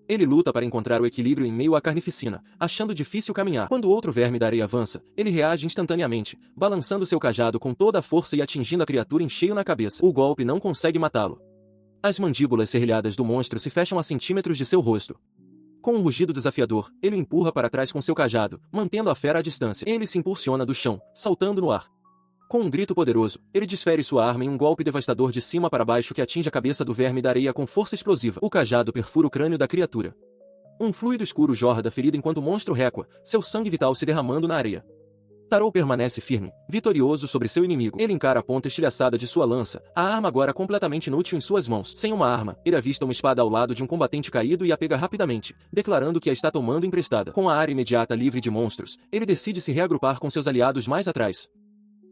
Ele luta para encontrar o equilíbrio em meio à carnificina, achando difícil caminhar. Quando outro verme da areia avança, ele reage instantaneamente, balançando seu cajado com toda a força e atingindo a criatura em cheio na cabeça. O golpe não consegue matá-lo. As mandíbulas serrilhadas do monstro se fecham a centímetros de seu rosto. Com um rugido desafiador, ele o empurra para trás com seu cajado, mantendo a fera à distância. Ele se impulsiona do chão, saltando no ar. Com um grito poderoso, ele desfere sua arma em um golpe devastador de cima para baixo que atinge a cabeça do verme da areia com força explosiva. O cajado perfura o crânio da criatura. Um fluido escuro jorra da ferida enquanto o monstro recua, seu sangue vital se derramando na areia. Tarou permanece firme, vitorioso sobre seu inimigo. Ele encara a ponta estilhaçada de sua lança, a arma agora completamente inútil em suas mãos. Sem uma arma, ele avista uma espada ao lado de um combatente caído e a pega rapidamente, declarando que a está tomando emprestada. Com a área imediata livre de monstros, ele decide se reagrupar com seus aliados mais atrás.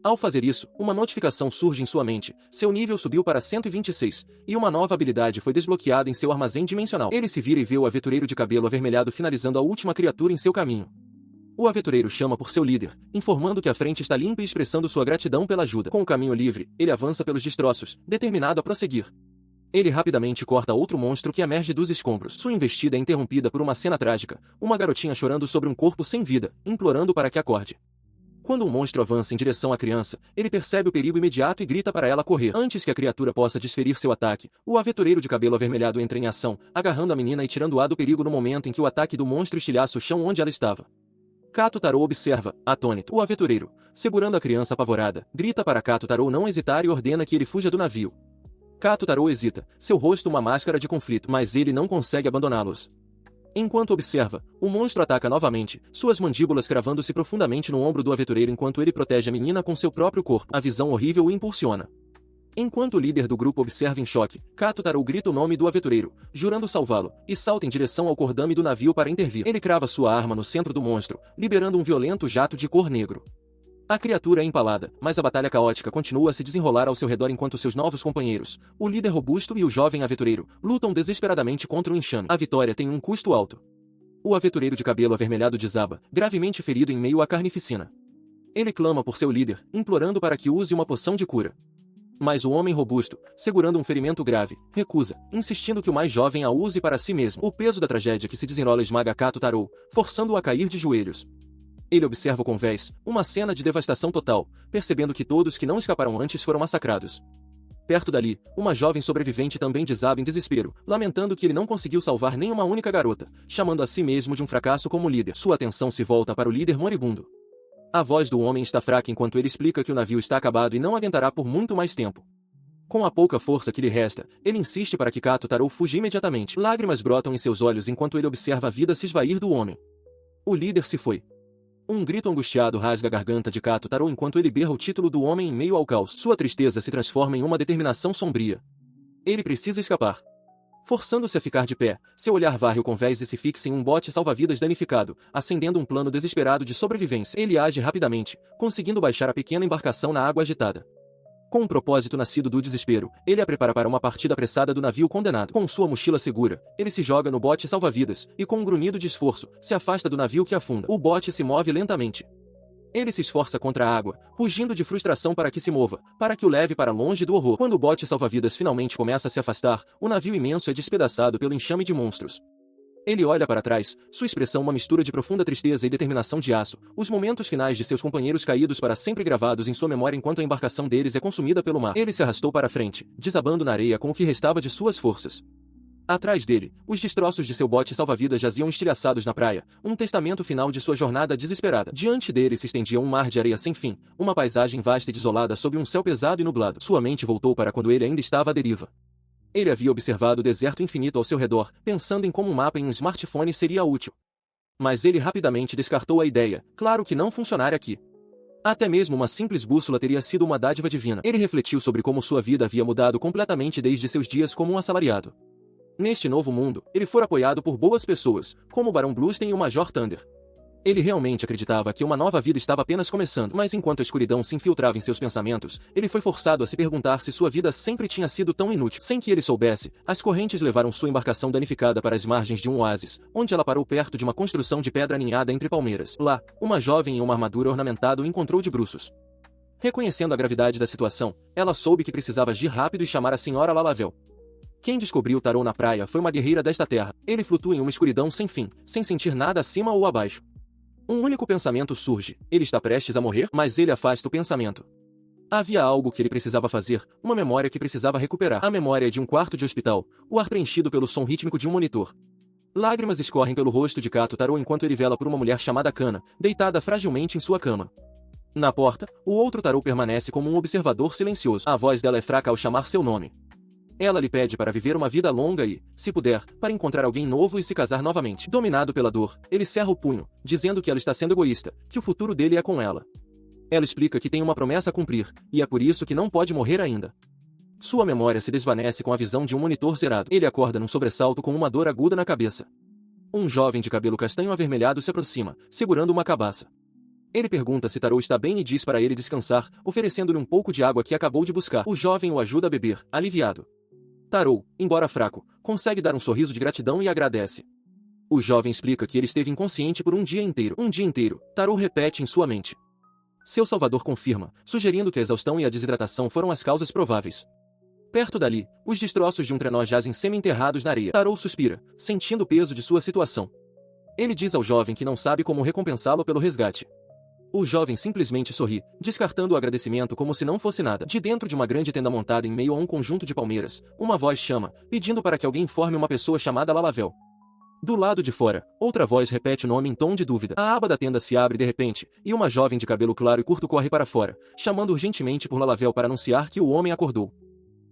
Ao fazer isso, uma notificação surge em sua mente, seu nível subiu para 126, e uma nova habilidade foi desbloqueada em seu armazém dimensional. Ele se vira e vê o aventureiro de cabelo avermelhado finalizando a última criatura em seu caminho. O aventureiro chama por seu líder, informando que a frente está limpa e expressando sua gratidão pela ajuda. Com o caminho livre, ele avança pelos destroços, determinado a prosseguir. Ele rapidamente corta outro monstro que emerge dos escombros. Sua investida é interrompida por uma cena trágica, uma garotinha chorando sobre um corpo sem vida, implorando para que acorde. Quando um monstro avança em direção à criança, ele percebe o perigo imediato e grita para ela correr. Antes que a criatura possa desferir seu ataque, o aventureiro de cabelo avermelhado entra em ação, agarrando a menina e tirando-a do perigo no momento em que o ataque do monstro estilhaça o chão onde ela estava. Kato Tarou observa, atônito. O aventureiro, segurando a criança apavorada, grita para Kato Tarou não hesitar e ordena que ele fuja do navio. Kato Tarou hesita, seu rosto uma máscara de conflito, mas ele não consegue abandoná-los. Enquanto observa, o monstro ataca novamente, suas mandíbulas cravando-se profundamente no ombro do aventureiro enquanto ele protege a menina com seu próprio corpo. A visão horrível o impulsiona. Enquanto o líder do grupo observa em choque, Kato Tarou grita o nome do aventureiro, jurando salvá-lo, e salta em direção ao cordame do navio para intervir. Ele crava sua arma no centro do monstro, liberando um violento jato de cor negro. A criatura é empalada, mas a batalha caótica continua a se desenrolar ao seu redor enquanto seus novos companheiros, o líder robusto e o jovem aventureiro, lutam desesperadamente contra o enxame. A vitória tem um custo alto. O aventureiro de cabelo avermelhado desaba, gravemente ferido em meio à carnificina. Ele clama por seu líder, implorando para que use uma poção de cura. Mas o homem robusto, segurando um ferimento grave, recusa, insistindo que o mais jovem a use para si mesmo. O peso da tragédia que se desenrola esmaga Kato Tarou, forçando-o a cair de joelhos. Ele observa com convés uma cena de devastação total, percebendo que todos que não escaparam antes foram massacrados. Perto dali, uma jovem sobrevivente também desaba em desespero, lamentando que ele não conseguiu salvar nem uma única garota, chamando a si mesmo de um fracasso como líder. Sua atenção se volta para o líder moribundo. A voz do homem está fraca enquanto ele explica que o navio está acabado e não aguentará por muito mais tempo. Com a pouca força que lhe resta, ele insiste para que Kato Tarou fuja imediatamente. Lágrimas brotam em seus olhos enquanto ele observa a vida se esvair do homem. O líder se foi. Um grito angustiado rasga a garganta de Kato Tarou enquanto ele berra o título do homem em meio ao caos. Sua tristeza se transforma em uma determinação sombria. Ele precisa escapar. Forçando-se a ficar de pé, seu olhar varre o convés e se fixa em um bote salva-vidas danificado, acendendo um plano desesperado de sobrevivência. Ele age rapidamente, conseguindo baixar a pequena embarcação na água agitada. Com um propósito nascido do desespero, ele a prepara para uma partida apressada do navio condenado. Com sua mochila segura, ele se joga no bote salva-vidas, e com um grunhido de esforço, se afasta do navio que afunda. O bote se move lentamente. Ele se esforça contra a água, rugindo de frustração para que se mova, para que o leve para longe do horror. Quando o bote salva-vidas finalmente começa a se afastar, o navio imenso é despedaçado pelo enxame de monstros. Ele olha para trás, sua expressão uma mistura de profunda tristeza e determinação de aço, os momentos finais de seus companheiros caídos para sempre gravados em sua memória enquanto a embarcação deles é consumida pelo mar. Ele se arrastou para frente, desabando na areia com o que restava de suas forças. Atrás dele, os destroços de seu bote salva-vidas jaziam estilhaçados na praia, um testamento final de sua jornada desesperada. Diante dele se estendia um mar de areia sem fim, uma paisagem vasta e desolada sob um céu pesado e nublado. Sua mente voltou para quando ele ainda estava à deriva. Ele havia observado o deserto infinito ao seu redor, pensando em como um mapa em um smartphone seria útil. Mas ele rapidamente descartou a ideia, claro que não funcionaria aqui. Até mesmo uma simples bússola teria sido uma dádiva divina. Ele refletiu sobre como sua vida havia mudado completamente desde seus dias como um assalariado. Neste novo mundo, ele fora apoiado por boas pessoas, como o Barão Bluestein e o Major Thunder. Ele realmente acreditava que uma nova vida estava apenas começando, mas enquanto a escuridão se infiltrava em seus pensamentos, ele foi forçado a se perguntar se sua vida sempre tinha sido tão inútil. Sem que ele soubesse, as correntes levaram sua embarcação danificada para as margens de um oásis, onde ela parou perto de uma construção de pedra aninhada entre palmeiras. Lá, uma jovem em uma armadura ornamentada o encontrou de bruços. Reconhecendo a gravidade da situação, ela soube que precisava agir rápido e chamar a senhora Lalavel. Quem descobriu Tarô na praia foi uma guerreira desta terra. Ele flutua em uma escuridão sem fim, sem sentir nada acima ou abaixo. Um único pensamento surge. Ele está prestes a morrer, mas ele afasta o pensamento. Havia algo que ele precisava fazer, uma memória que precisava recuperar. A memória de um quarto de hospital, o ar preenchido pelo som rítmico de um monitor. Lágrimas escorrem pelo rosto de Kato Tarô enquanto ele vela por uma mulher chamada Kana, deitada fragilmente em sua cama. Na porta, o outro Tarô permanece como um observador silencioso. A voz dela é fraca ao chamar seu nome. Ela lhe pede para viver uma vida longa e, se puder, para encontrar alguém novo e se casar novamente. Dominado pela dor, ele cerra o punho, dizendo que ela está sendo egoísta, que o futuro dele é com ela. Ela explica que tem uma promessa a cumprir, e é por isso que não pode morrer ainda. Sua memória se desvanece com a visão de um monitor zerado. Ele acorda num sobressalto com uma dor aguda na cabeça. Um jovem de cabelo castanho avermelhado se aproxima, segurando uma cabaça. Ele pergunta se Tarô está bem e diz para ele descansar, oferecendo-lhe um pouco de água que acabou de buscar. O jovem o ajuda a beber, aliviado. Tarô, embora fraco, consegue dar um sorriso de gratidão e agradece. O jovem explica que ele esteve inconsciente por um dia inteiro. Um dia inteiro, Tarô repete em sua mente. Seu salvador confirma, sugerindo que a exaustão e a desidratação foram as causas prováveis. Perto dali, os destroços de um trenó jazem semi-enterrados na areia. Tarô suspira, sentindo o peso de sua situação. Ele diz ao jovem que não sabe como recompensá-lo pelo resgate. O jovem simplesmente sorri, descartando o agradecimento como se não fosse nada. De dentro de uma grande tenda montada em meio a um conjunto de palmeiras, uma voz chama, pedindo para que alguém informe uma pessoa chamada Lalavel. Do lado de fora, outra voz repete o nome em tom de dúvida. A aba da tenda se abre de repente, e uma jovem de cabelo claro e curto corre para fora, chamando urgentemente por Lalavel para anunciar que o homem acordou.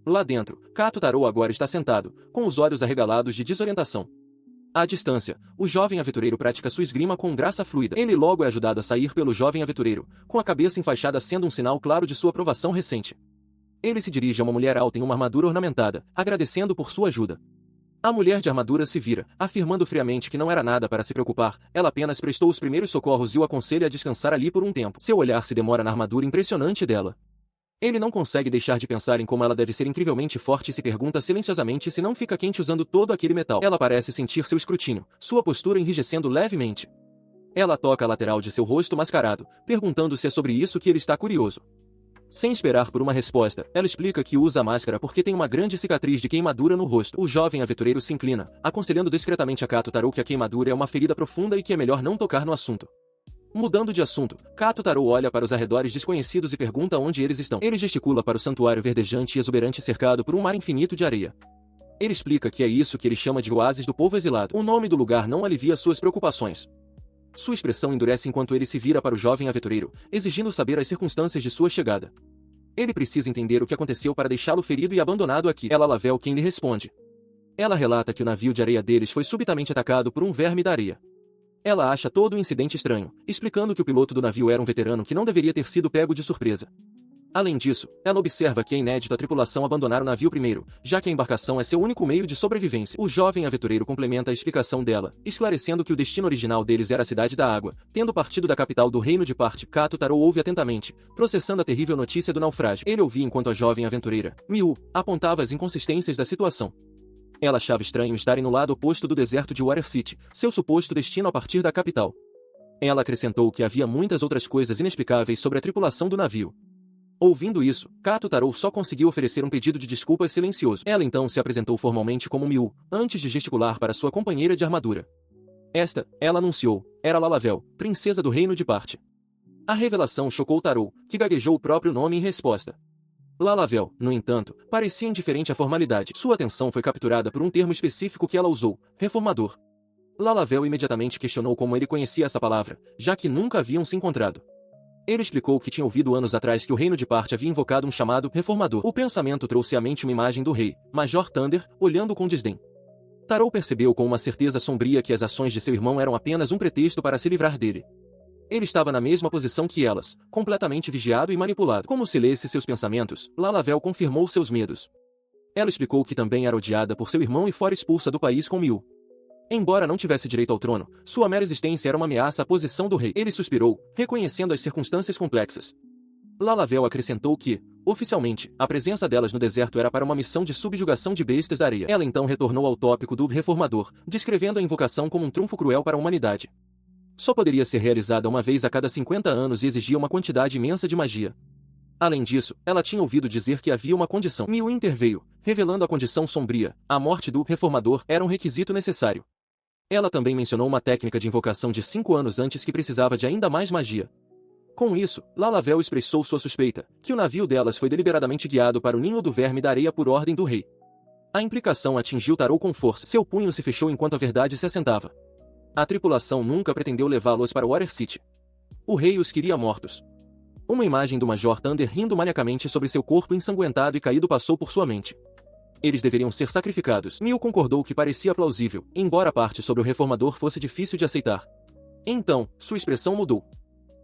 Lá dentro, Kato Tarô agora está sentado, com os olhos arregalados de desorientação. À distância, o jovem aventureiro pratica sua esgrima com graça fluida. Ele logo é ajudado a sair pelo jovem aventureiro, com a cabeça enfaixada sendo um sinal claro de sua aprovação recente. Ele se dirige a uma mulher alta em uma armadura ornamentada, agradecendo por sua ajuda. A mulher de armadura se vira, afirmando friamente que não era nada para se preocupar, ela apenas prestou os primeiros socorros e o aconselha a descansar ali por um tempo. Seu olhar se demora na armadura impressionante dela. Ele não consegue deixar de pensar em como ela deve ser incrivelmente forte e se pergunta silenciosamente se não fica quente usando todo aquele metal. Ela parece sentir seu escrutínio, sua postura enrijecendo levemente. Ela toca a lateral de seu rosto mascarado, perguntando se é sobre isso que ele está curioso. Sem esperar por uma resposta, ela explica que usa a máscara porque tem uma grande cicatriz de queimadura no rosto. O jovem aventureiro se inclina, aconselhando discretamente a Kato Tarô que a queimadura é uma ferida profunda e que é melhor não tocar no assunto. Mudando de assunto, Kato Tarô olha para os arredores desconhecidos e pergunta onde eles estão. Ele gesticula para o santuário verdejante e exuberante cercado por um mar infinito de areia. Ele explica que é isso que ele chama de oásis do povo exilado. O nome do lugar não alivia suas preocupações. Sua expressão endurece enquanto ele se vira para o jovem aventureiro, exigindo saber as circunstâncias de sua chegada. Ele precisa entender o que aconteceu para deixá-lo ferido e abandonado aqui. É Lalavel quem lhe responde. Ela relata que o navio de areia deles foi subitamente atacado por um verme da areia. Ela acha todo o incidente estranho, explicando que o piloto do navio era um veterano que não deveria ter sido pego de surpresa. Além disso, ela observa que é inédito a tripulação abandonar o navio primeiro, já que a embarcação é seu único meio de sobrevivência. O jovem aventureiro complementa a explicação dela, esclarecendo que o destino original deles era a Cidade da Água, tendo partido da capital do Reino de Parte. Kato Tarô ouve atentamente, processando a terrível notícia do naufrágio. Ele ouvia enquanto a jovem aventureira, Miu, apontava as inconsistências da situação. Ela achava estranho estarem no lado oposto do deserto de Water City, seu suposto destino a partir da capital. Ela acrescentou que havia muitas outras coisas inexplicáveis sobre a tripulação do navio. Ouvindo isso, Kato Tarô só conseguiu oferecer um pedido de desculpas silencioso. Ela então se apresentou formalmente como Miu, antes de gesticular para sua companheira de armadura. Esta, ela anunciou, era Lalavel, princesa do Reino de Parte. A revelação chocou Tarô, que gaguejou o próprio nome em resposta. Lalavel, no entanto, parecia indiferente à formalidade. Sua atenção foi capturada por um termo específico que ela usou, reformador. Lalavel imediatamente questionou como ele conhecia essa palavra, já que nunca haviam se encontrado. Ele explicou que tinha ouvido anos atrás que o Reino de Parte havia invocado um chamado reformador. O pensamento trouxe à mente uma imagem do rei, Major Thunder, olhando com desdém. Tarô percebeu com uma certeza sombria que as ações de seu irmão eram apenas um pretexto para se livrar dele. Ele estava na mesma posição que elas, completamente vigiado e manipulado. Como se lesse seus pensamentos, Lalavel confirmou seus medos. Ela explicou que também era odiada por seu irmão e fora expulsa do país com Miu. Embora não tivesse direito ao trono, sua mera existência era uma ameaça à posição do rei. Ele suspirou, reconhecendo as circunstâncias complexas. Lalavel acrescentou que, oficialmente, a presença delas no deserto era para uma missão de subjugação de bestas da areia. Ela então retornou ao tópico do reformador, descrevendo a invocação como um trunfo cruel para a humanidade. Só poderia ser realizada uma vez a cada 50 anos e exigia uma quantidade imensa de magia. Além disso, ela tinha ouvido dizer que havia uma condição. Miu interveio, revelando a condição sombria. A morte do reformador era um requisito necessário. Ela também mencionou uma técnica de invocação de 5 anos antes que precisava de ainda mais magia. Com isso, Lalavel expressou sua suspeita, que o navio delas foi deliberadamente guiado para o ninho do verme da areia por ordem do rei. A implicação atingiu Tarô com força. Seu punho se fechou enquanto a verdade se assentava. A tripulação nunca pretendeu levá-los para Water City. O rei os queria mortos. Uma imagem do Major Thunder rindo maniacamente sobre seu corpo ensanguentado e caído passou por sua mente. Eles deveriam ser sacrificados. Miu concordou que parecia plausível, embora a parte sobre o reformador fosse difícil de aceitar. Então, sua expressão mudou.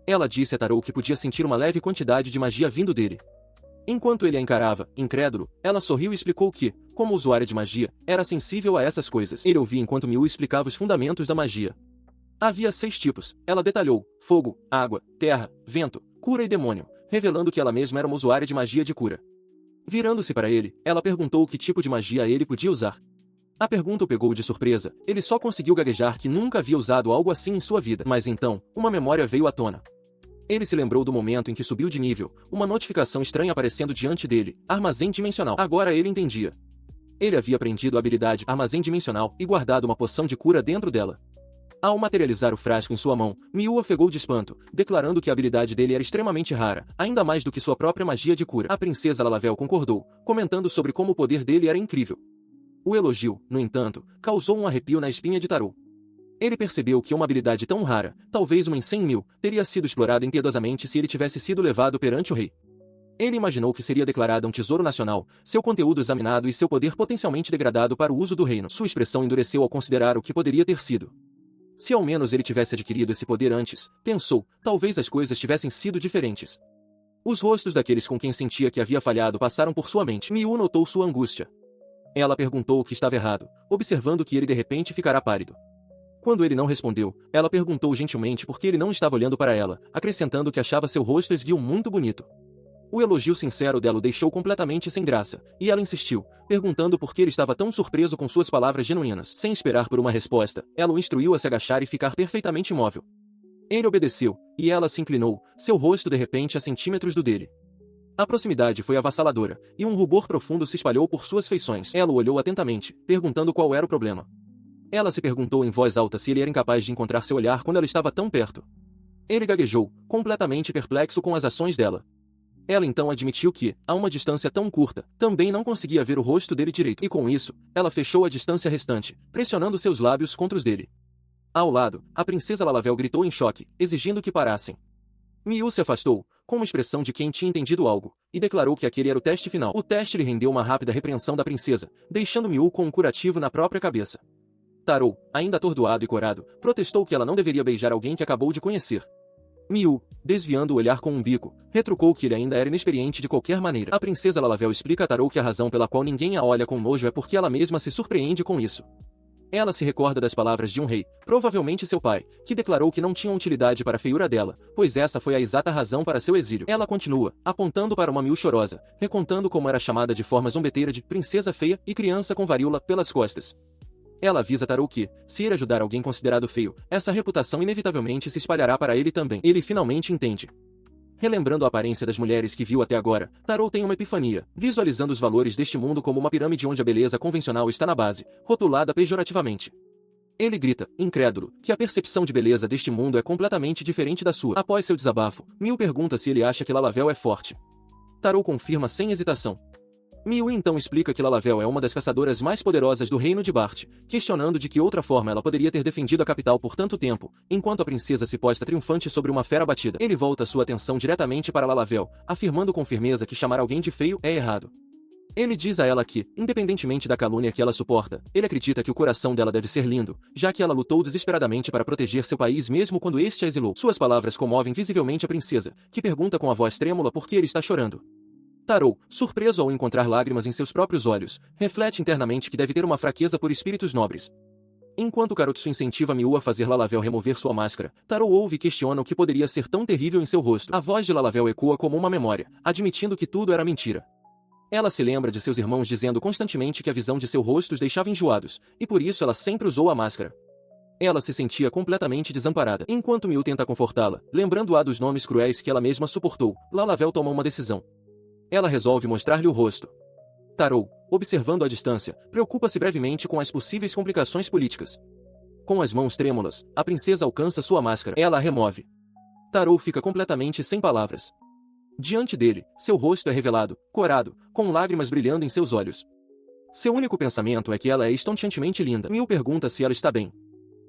Ela disse a Tarô que podia sentir uma leve quantidade de magia vindo dele. Enquanto ele a encarava, incrédulo, ela sorriu e explicou que, como usuária de magia, era sensível a essas coisas. Ele ouvia enquanto Miu explicava os fundamentos da magia. Havia 6 tipos, ela detalhou: fogo, água, terra, vento, cura e demônio, revelando que ela mesma era uma usuária de magia de cura. Virando-se para ele, ela perguntou que tipo de magia ele podia usar. A pergunta o pegou de surpresa, ele só conseguiu gaguejar que nunca havia usado algo assim em sua vida. Mas então, uma memória veio à tona. Ele se lembrou do momento em que subiu de nível, uma notificação estranha aparecendo diante dele, armazém dimensional. Agora ele entendia. Ele havia aprendido a habilidade armazém dimensional e guardado uma poção de cura dentro dela. Ao materializar o frasco em sua mão, Miu ofegou de espanto, declarando que a habilidade dele era extremamente rara, ainda mais do que sua própria magia de cura. A princesa Lalavel concordou, comentando sobre como o poder dele era incrível. O elogio, no entanto, causou um arrepio na espinha de Tarô. Ele percebeu que uma habilidade tão rara, talvez uma em 100 mil, teria sido explorada impiedosamente se ele tivesse sido levado perante o rei. Ele imaginou que seria declarada um tesouro nacional, seu conteúdo examinado e seu poder potencialmente degradado para o uso do reino. Sua expressão endureceu ao considerar o que poderia ter sido. Se ao menos ele tivesse adquirido esse poder antes, pensou, talvez as coisas tivessem sido diferentes. Os rostos daqueles com quem sentia que havia falhado passaram por sua mente. Miu notou sua angústia. Ela perguntou o que estava errado, observando que ele de repente ficará pálido. Quando ele não respondeu, ela perguntou gentilmente por que ele não estava olhando para ela, acrescentando que achava seu rosto esguio muito bonito. O elogio sincero dela o deixou completamente sem graça, e ela insistiu, perguntando por que ele estava tão surpreso com suas palavras genuínas. Sem esperar por uma resposta, ela o instruiu a se agachar e ficar perfeitamente imóvel. Ele obedeceu, e ela se inclinou, seu rosto de repente a centímetros do dele. A proximidade foi avassaladora, e um rubor profundo se espalhou por suas feições. Ela o olhou atentamente, perguntando qual era o problema. Ela se perguntou em voz alta se ele era incapaz de encontrar seu olhar quando ela estava tão perto. Ele gaguejou, completamente perplexo com as ações dela. Ela então admitiu que, a uma distância tão curta, também não conseguia ver o rosto dele direito. E com isso, ela fechou a distância restante, pressionando seus lábios contra os dele. Ao lado, a princesa Lalavel gritou em choque, exigindo que parassem. Miu se afastou, com uma expressão de quem tinha entendido algo, e declarou que aquele era o teste final. O teste lhe rendeu uma rápida repreensão da princesa, deixando Miu com um curativo na própria cabeça. Tarô, ainda atordoado e corado, protestou que ela não deveria beijar alguém que acabou de conhecer. Miu, desviando o olhar com um bico, retrucou que ele ainda era inexperiente de qualquer maneira. A princesa Lalavel explica a Tarô que a razão pela qual ninguém a olha com nojo é porque ela mesma se surpreende com isso. Ela se recorda das palavras de um rei, provavelmente seu pai, que declarou que não tinham utilidade para a feiura dela, pois essa foi a exata razão para seu exílio. Ela continua, apontando para uma Miu chorosa, recontando como era chamada de forma zombeteira de princesa feia e criança com varíola pelas costas. Ela avisa Tarô que, se ele ajudar alguém considerado feio, essa reputação inevitavelmente se espalhará para ele também. Ele finalmente entende. Relembrando a aparência das mulheres que viu até agora, Tarô tem uma epifania, visualizando os valores deste mundo como uma pirâmide onde a beleza convencional está na base, rotulada pejorativamente. Ele grita, incrédulo, que a percepção de beleza deste mundo é completamente diferente da sua. Após seu desabafo, Miu pergunta se ele acha que Lalavel é forte. Tarô confirma sem hesitação. Miu então explica que Lalavel é uma das caçadoras mais poderosas do reino de Bart, questionando de que outra forma ela poderia ter defendido a capital por tanto tempo, enquanto a princesa se posta triunfante sobre uma fera batida. Ele volta sua atenção diretamente para Lalavel, afirmando com firmeza que chamar alguém de feio é errado. Ele diz a ela que, independentemente da calúnia que ela suporta, ele acredita que o coração dela deve ser lindo, já que ela lutou desesperadamente para proteger seu país mesmo quando este a exilou. Suas palavras comovem visivelmente a princesa, que pergunta com a voz trêmula por que ele está chorando. Tarô, surpreso ao encontrar lágrimas em seus próprios olhos, reflete internamente que deve ter uma fraqueza por espíritos nobres. Enquanto Karotsu incentiva Miu a fazer Lalavel remover sua máscara, Taro ouve e questiona o que poderia ser tão terrível em seu rosto. A voz de Lalavel ecoa como uma memória, admitindo que tudo era mentira. Ela se lembra de seus irmãos dizendo constantemente que a visão de seu rosto os deixava enjoados, e por isso ela sempre usou a máscara. Ela se sentia completamente desamparada. Enquanto Miu tenta confortá-la, lembrando-a dos nomes cruéis que ela mesma suportou, Lalavel toma uma decisão. Ela resolve mostrar-lhe o rosto. Taro, observando à distância, preocupa-se brevemente com as possíveis complicações políticas. Com as mãos trêmulas, a princesa alcança sua máscara. Ela a remove. Taro fica completamente sem palavras. Diante dele, seu rosto é revelado, corado, com lágrimas brilhando em seus olhos. Seu único pensamento é que ela é estonteantemente linda. Miu pergunta se ela está bem.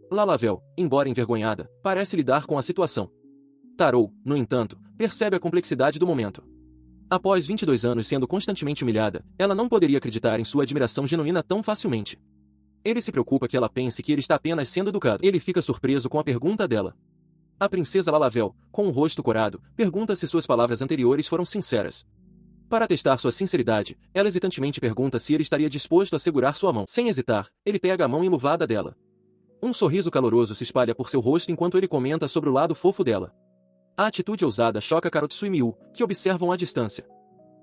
Lalavel, embora envergonhada, parece lidar com a situação. Taro, no entanto, percebe a complexidade do momento. Após 22 anos sendo constantemente humilhada, ela não poderia acreditar em sua admiração genuína tão facilmente. Ele se preocupa que ela pense que ele está apenas sendo educado. Ele fica surpreso com a pergunta dela. A princesa Lalavel, com o rosto corado, pergunta se suas palavras anteriores foram sinceras. Para testar sua sinceridade, ela hesitantemente pergunta se ele estaria disposto a segurar sua mão. Sem hesitar, ele pega a mão enluvada dela. Um sorriso caloroso se espalha por seu rosto enquanto ele comenta sobre o lado fofo dela. A atitude ousada choca Karotsu e Miu, que observam à distância.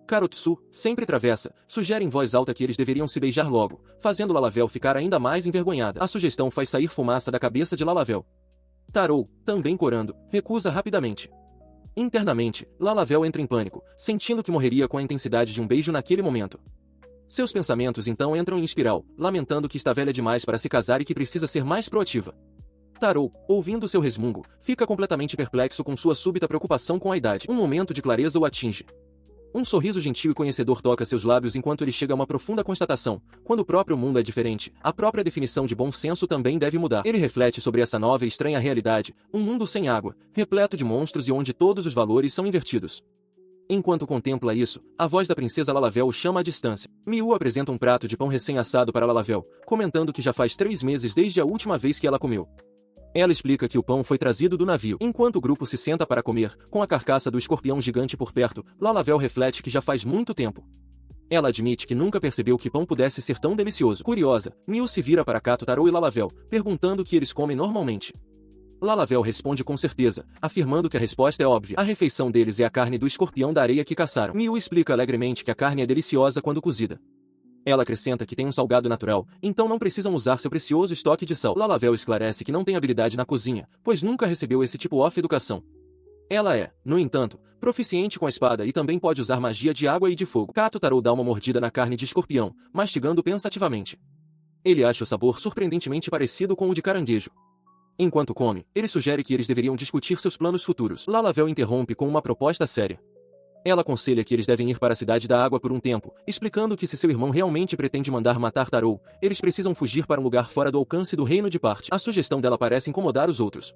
Karotsu, sempre travessa, sugere em voz alta que eles deveriam se beijar logo, fazendo Lalavel ficar ainda mais envergonhada. A sugestão faz sair fumaça da cabeça de Lalavel. Taro, também corando, recusa rapidamente. Internamente, Lalavel entra em pânico, sentindo que morreria com a intensidade de um beijo naquele momento. Seus pensamentos então entram em espiral, lamentando que está velha demais para se casar e que precisa ser mais proativa. Taro, ouvindo seu resmungo, fica completamente perplexo com sua súbita preocupação com a idade. Um momento de clareza o atinge. Um sorriso gentil e conhecedor toca seus lábios enquanto ele chega a uma profunda constatação. Quando o próprio mundo é diferente, a própria definição de bom senso também deve mudar. Ele reflete sobre essa nova e estranha realidade, um mundo sem água, repleto de monstros e onde todos os valores são invertidos. Enquanto contempla isso, a voz da princesa Lalavel o chama à distância. Miu apresenta um prato de pão recém-assado para Lalavel, comentando que já faz 3 meses desde a última vez que ela comeu. Ela explica que o pão foi trazido do navio. Enquanto o grupo se senta para comer, com a carcaça do escorpião gigante por perto, Lalavel reflete que já faz muito tempo. Ela admite que nunca percebeu que pão pudesse ser tão delicioso. Curiosa, Miu se vira para Kato, Taro e Lalavel, perguntando o que eles comem normalmente. Lalavel responde com certeza, afirmando que a resposta é óbvia. A refeição deles é a carne do escorpião da areia que caçaram. Miu explica alegremente que a carne é deliciosa quando cozida. Ela acrescenta que tem um salgado natural, então não precisam usar seu precioso estoque de sal. Lalavel esclarece que não tem habilidade na cozinha, pois nunca recebeu esse tipo de educação. Ela é, no entanto, proficiente com a espada e também pode usar magia de água e de fogo. Kato Taro dá uma mordida na carne de escorpião, mastigando pensativamente. Ele acha o sabor surpreendentemente parecido com o de caranguejo. Enquanto come, ele sugere que eles deveriam discutir seus planos futuros. Lalavel interrompe com uma proposta séria. Ela aconselha que eles devem ir para a Cidade da Água por um tempo, explicando que se seu irmão realmente pretende mandar matar Taro, eles precisam fugir para um lugar fora do alcance do reino de parte. A sugestão dela parece incomodar os outros.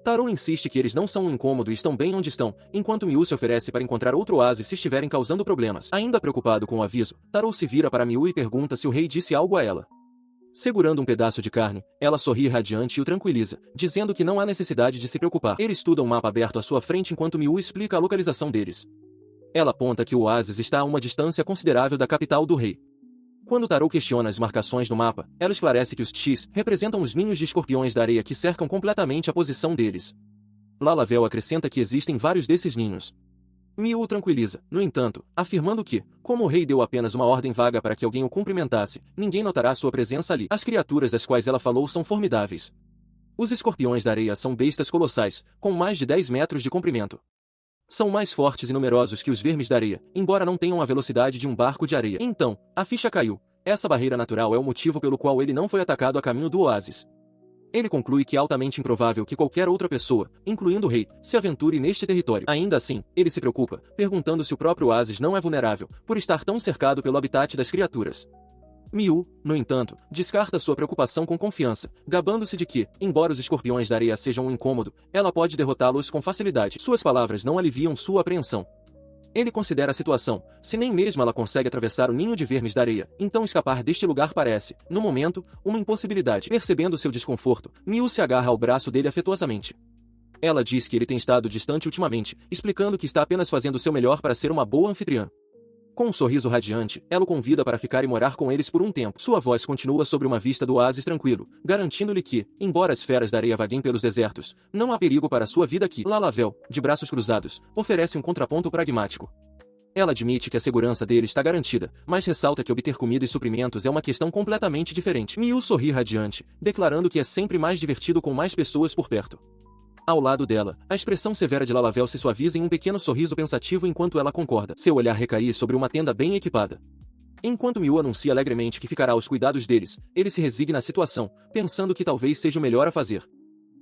Taro insiste que eles não são um incômodo e estão bem onde estão, enquanto Miu se oferece para encontrar outro oásis se estiverem causando problemas. Ainda preocupado com o aviso, Taro se vira para Miu e pergunta se o rei disse algo a ela. Segurando um pedaço de carne, ela sorri radiante e o tranquiliza, dizendo que não há necessidade de se preocupar. Ele estuda um mapa aberto à sua frente enquanto Miu explica a localização deles. Ela aponta que o oásis está a uma distância considerável da capital do rei. Quando Taro questiona as marcações no mapa, ela esclarece que os X representam os ninhos de escorpiões da areia que cercam completamente a posição deles. Lalavel acrescenta que existem vários desses ninhos. Miu o tranquiliza, no entanto, afirmando que, como o rei deu apenas uma ordem vaga para que alguém o cumprimentasse, ninguém notará sua presença ali. As criaturas das quais ela falou são formidáveis. Os escorpiões da areia são bestas colossais, com mais de 10 metros de comprimento. São mais fortes e numerosos que os vermes da areia, embora não tenham a velocidade de um barco de areia. Então, a ficha caiu. Essa barreira natural é o motivo pelo qual ele não foi atacado a caminho do oásis. Ele conclui que é altamente improvável que qualquer outra pessoa, incluindo o rei, se aventure neste território. Ainda assim, ele se preocupa, perguntando se o próprio oásis não é vulnerável, por estar tão cercado pelo habitat das criaturas. Miu, no entanto, descarta sua preocupação com confiança, gabando-se de que, embora os escorpiões da areia sejam um incômodo, ela pode derrotá-los com facilidade. Suas palavras não aliviam sua apreensão. Ele considera a situação, se nem mesmo ela consegue atravessar o ninho de vermes da areia, então escapar deste lugar parece, no momento, uma impossibilidade. Percebendo seu desconforto, Miu se agarra ao braço dele afetuosamente. Ela diz que ele tem estado distante ultimamente, explicando que está apenas fazendo seu melhor para ser uma boa anfitriã. Com um sorriso radiante, ela o convida para ficar e morar com eles por um tempo. Sua voz continua sobre uma vista do oásis tranquilo, garantindo-lhe que, embora as feras da areia vaguem pelos desertos, não há perigo para sua vida aqui. Lalavel, de braços cruzados, oferece um contraponto pragmático. Ela admite que a segurança dele está garantida, mas ressalta que obter comida e suprimentos é uma questão completamente diferente. Miu sorri radiante, declarando que é sempre mais divertido com mais pessoas por perto. Ao lado dela, a expressão severa de Lalavel se suaviza em um pequeno sorriso pensativo enquanto ela concorda. Seu olhar recai sobre uma tenda bem equipada. Enquanto Miu anuncia alegremente que ficará aos cuidados deles, ele se resigna à situação, pensando que talvez seja o melhor a fazer.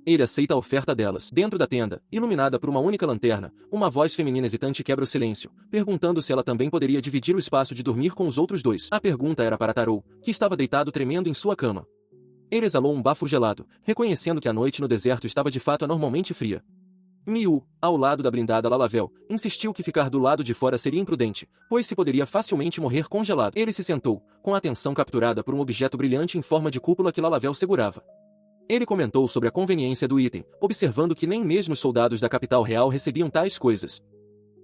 Ele aceita a oferta delas. Dentro da tenda, iluminada por uma única lanterna, uma voz feminina hesitante quebra o silêncio, perguntando se ela também poderia dividir o espaço de dormir com os outros dois. A pergunta era para Tarou, que estava deitado tremendo em sua cama. Ele exalou um bafo gelado, reconhecendo que a noite no deserto estava de fato anormalmente fria. Miu, ao lado da blindada Lalavel, insistiu que ficar do lado de fora seria imprudente, pois se poderia facilmente morrer congelado. Ele se sentou, com a atenção capturada por um objeto brilhante em forma de cúpula que Lalavel segurava. Ele comentou sobre a conveniência do item, observando que nem mesmo os soldados da capital real recebiam tais coisas.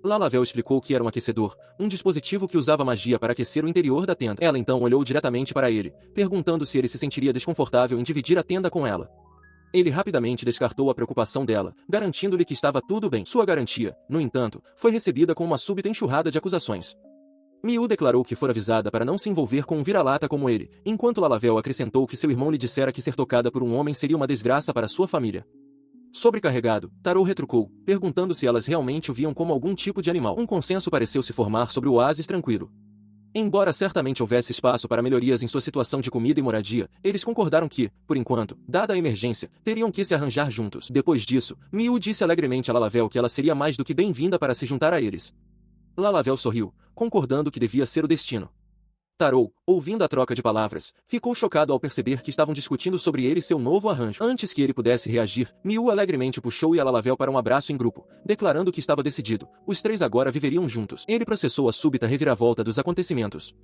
Lalavel explicou que era um aquecedor, um dispositivo que usava magia para aquecer o interior da tenda. Ela então olhou diretamente para ele, perguntando se ele se sentiria desconfortável em dividir a tenda com ela. Ele rapidamente descartou a preocupação dela, garantindo-lhe que estava tudo bem. Sua garantia, no entanto, foi recebida com uma súbita enxurrada de acusações. Miu declarou que fora avisada para não se envolver com um vira-lata como ele, enquanto Lalavel acrescentou que seu irmão lhe dissera que ser tocada por um homem seria uma desgraça para sua família. Sobrecarregado, Tarou retrucou, perguntando se elas realmente o viam como algum tipo de animal. Um consenso pareceu se formar sobre o oásis tranquilo. Embora certamente houvesse espaço para melhorias em sua situação de comida e moradia, eles concordaram que, por enquanto, dada a emergência, teriam que se arranjar juntos. Depois disso, Miu disse alegremente a Lalavel que ela seria mais do que bem-vinda para se juntar a eles. Lalavel sorriu, concordando que devia ser o destino. Tarou, ouvindo a troca de palavras, ficou chocado ao perceber que estavam discutindo sobre ele e seu novo arranjo. Antes que ele pudesse reagir, Miu alegremente puxou Lalavel para um abraço em grupo, declarando que estava decidido. Os três agora viveriam juntos. Ele processou a súbita reviravolta dos acontecimentos.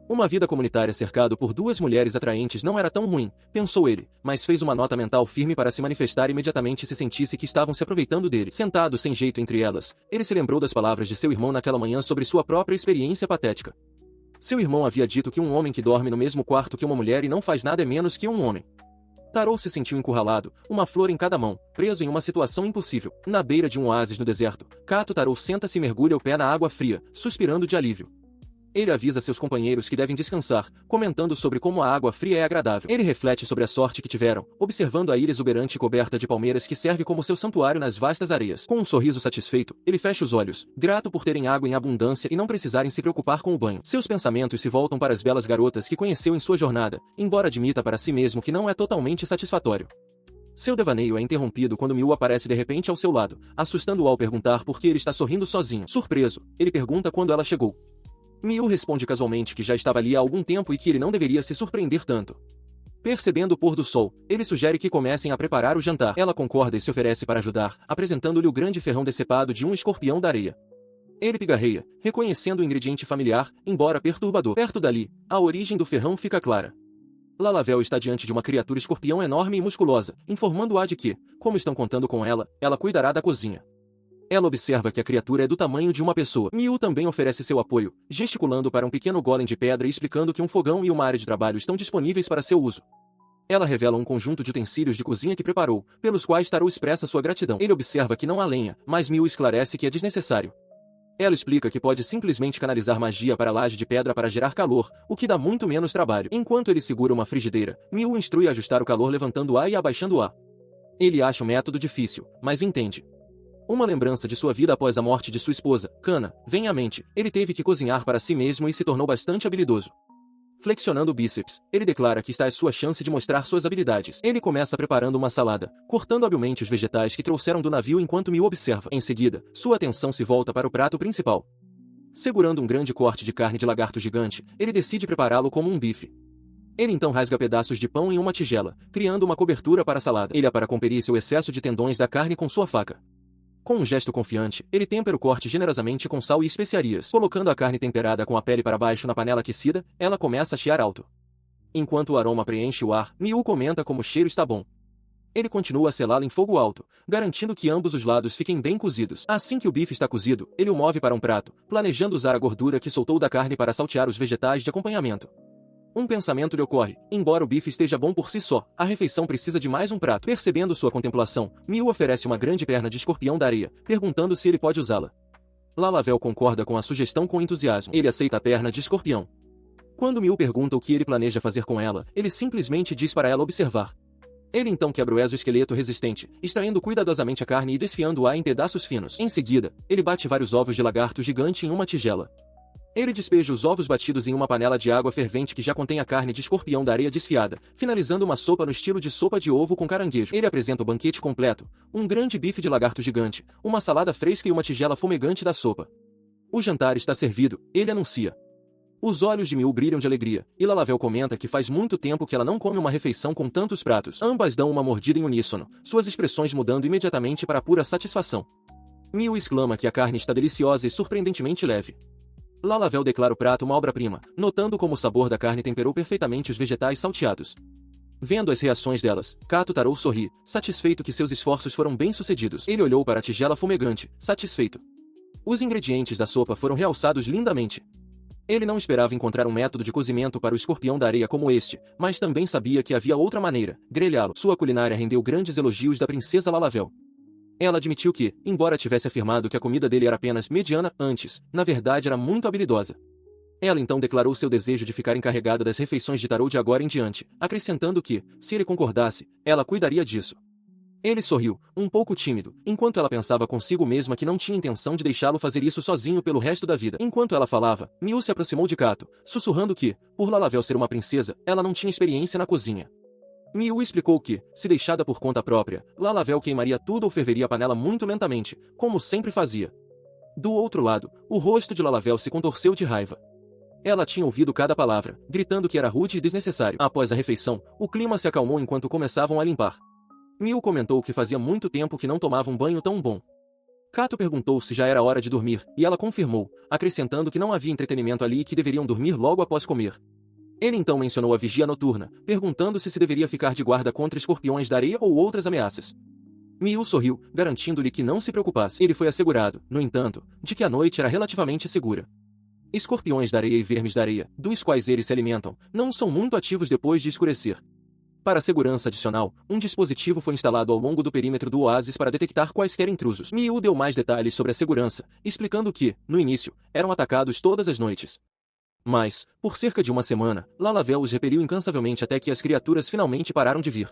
Uma vida comunitária cercado por duas mulheres atraentes não era tão ruim, pensou ele, mas fez uma nota mental firme para se manifestar imediatamente se sentisse que estavam se aproveitando dele. Sentado sem jeito entre elas, ele se lembrou das palavras de seu irmão naquela manhã sobre sua própria experiência patética. Seu irmão havia dito que um homem que dorme no mesmo quarto que uma mulher e não faz nada é menos que um homem. Tarou se sentiu encurralado, uma flor em cada mão, preso em uma situação impossível. Na beira de um oásis no deserto, Kato Tarou senta-se e mergulha o pé na água fria, suspirando de alívio. Ele avisa seus companheiros que devem descansar, comentando sobre como a água fria é agradável. Ele reflete sobre a sorte que tiveram, observando a ilha exuberante coberta de palmeiras que serve como seu santuário nas vastas areias. Com um sorriso satisfeito, ele fecha os olhos, grato por terem água em abundância e não precisarem se preocupar com o banho. Seus pensamentos se voltam para as belas garotas que conheceu em sua jornada, embora admita para si mesmo que não é totalmente satisfatório. Seu devaneio é interrompido quando Miu aparece de repente ao seu lado, assustando-o ao perguntar por que ele está sorrindo sozinho. Surpreso, ele pergunta quando ela chegou. Miu responde casualmente que já estava ali há algum tempo e que ele não deveria se surpreender tanto. Percebendo o pôr do sol, ele sugere que comecem a preparar o jantar. Ela concorda e se oferece para ajudar, apresentando-lhe o grande ferrão decepado de um escorpião da areia. Ele pigarreia, reconhecendo o ingrediente familiar, embora perturbador. Perto dali, a origem do ferrão fica clara. Lalavel está diante de uma criatura escorpião enorme e musculosa, informando-a de que, como estão contando com ela, ela cuidará da cozinha. Ela observa que a criatura é do tamanho de uma pessoa. Miu também oferece seu apoio, gesticulando para um pequeno golem de pedra e explicando que um fogão e uma área de trabalho estão disponíveis para seu uso. Ela revela um conjunto de utensílios de cozinha que preparou, pelos quais Tarou expressa sua gratidão. Ele observa que não há lenha, mas Miu esclarece que é desnecessário. Ela explica que pode simplesmente canalizar magia para a laje de pedra para gerar calor, o que dá muito menos trabalho. Enquanto ele segura uma frigideira, Miu instrui a ajustar o calor levantando-a e abaixando-a. Ele acha o método difícil, mas entende. Uma lembrança de sua vida após a morte de sua esposa, Kana, vem à mente. Ele teve que cozinhar para si mesmo e se tornou bastante habilidoso. Flexionando o bíceps, ele declara que está à sua chance de mostrar suas habilidades. Ele começa preparando uma salada, cortando habilmente os vegetais que trouxeram do navio enquanto Miu observa. Em seguida, sua atenção se volta para o prato principal. Segurando um grande corte de carne de lagarto gigante, ele decide prepará-lo como um bife. Ele então rasga pedaços de pão em uma tigela, criando uma cobertura para a salada. Ele para conferir seu excesso de tendões da carne com sua faca. Com um gesto confiante, ele tempera o corte generosamente com sal e especiarias. Colocando a carne temperada com a pele para baixo na panela aquecida, ela começa a chiar alto. Enquanto o aroma preenche o ar, Miu comenta como o cheiro está bom. Ele continua a selá-la em fogo alto, garantindo que ambos os lados fiquem bem cozidos. Assim que o bife está cozido, ele o move para um prato, planejando usar a gordura que soltou da carne para saltear os vegetais de acompanhamento. Um pensamento lhe ocorre: embora o bife esteja bom por si só, a refeição precisa de mais um prato. Percebendo sua contemplação, Miu oferece uma grande perna de escorpião da areia, perguntando se ele pode usá-la. Lalavel concorda com a sugestão com entusiasmo. Ele aceita a perna de escorpião. Quando Miu pergunta o que ele planeja fazer com ela, ele simplesmente diz para ela observar. Ele então quebra o exoesqueleto resistente, extraindo cuidadosamente a carne e desfiando-a em pedaços finos. Em seguida, ele bate vários ovos de lagarto gigante em uma tigela. Ele despeja os ovos batidos em uma panela de água fervente que já contém a carne de escorpião da areia desfiada, finalizando uma sopa no estilo de sopa de ovo com caranguejo. Ele apresenta o banquete completo: um grande bife de lagarto gigante, uma salada fresca e uma tigela fumegante da sopa. O jantar está servido, ele anuncia. Os olhos de Miu brilham de alegria, e Lalavel comenta que faz muito tempo que ela não come uma refeição com tantos pratos. Ambas dão uma mordida em uníssono, suas expressões mudando imediatamente para pura satisfação. Miu exclama que a carne está deliciosa e surpreendentemente leve. Lalavel declara o prato uma obra-prima, notando como o sabor da carne temperou perfeitamente os vegetais salteados. Vendo as reações delas, Kato Tarou sorri, satisfeito que seus esforços foram bem-sucedidos. Ele olhou para a tigela fumegante, satisfeito. Os ingredientes da sopa foram realçados lindamente. Ele não esperava encontrar um método de cozimento para o escorpião da areia como este, mas também sabia que havia outra maneira: grelhá-lo. Sua culinária rendeu grandes elogios da princesa Lalavel. Ela admitiu que, embora tivesse afirmado que a comida dele era apenas mediana antes, na verdade era muito habilidosa. Ela então declarou seu desejo de ficar encarregada das refeições de Tarou de agora em diante, acrescentando que, se ele concordasse, ela cuidaria disso. Ele sorriu, um pouco tímido, enquanto ela pensava consigo mesma que não tinha intenção de deixá-lo fazer isso sozinho pelo resto da vida. Enquanto ela falava, Miu se aproximou de Kato, sussurrando que, por Lalavel ser uma princesa, ela não tinha experiência na cozinha. Miu explicou que, se deixada por conta própria, Lalavel queimaria tudo ou ferveria a panela muito lentamente, como sempre fazia. Do outro lado, o rosto de Lalavel se contorceu de raiva. Ela tinha ouvido cada palavra, gritando que era rude e desnecessário. Após a refeição, o clima se acalmou enquanto começavam a limpar. Miu comentou que fazia muito tempo que não tomava um banho tão bom. Kato perguntou se já era hora de dormir, e ela confirmou, acrescentando que não havia entretenimento ali e que deveriam dormir logo após comer. Ele então mencionou a vigia noturna, perguntando se deveria ficar de guarda contra escorpiões da areia ou outras ameaças. Miu sorriu, garantindo-lhe que não se preocupasse. Ele foi assegurado, no entanto, de que a noite era relativamente segura. Escorpiões da areia e vermes da areia, dos quais eles se alimentam, não são muito ativos depois de escurecer. Para segurança adicional, um dispositivo foi instalado ao longo do perímetro do oásis para detectar quaisquer intrusos. Miu deu mais detalhes sobre a segurança, explicando que, no início, eram atacados todas as noites. Mas, por cerca de uma semana, Lalavel os repeliu incansavelmente até que as criaturas finalmente pararam de vir.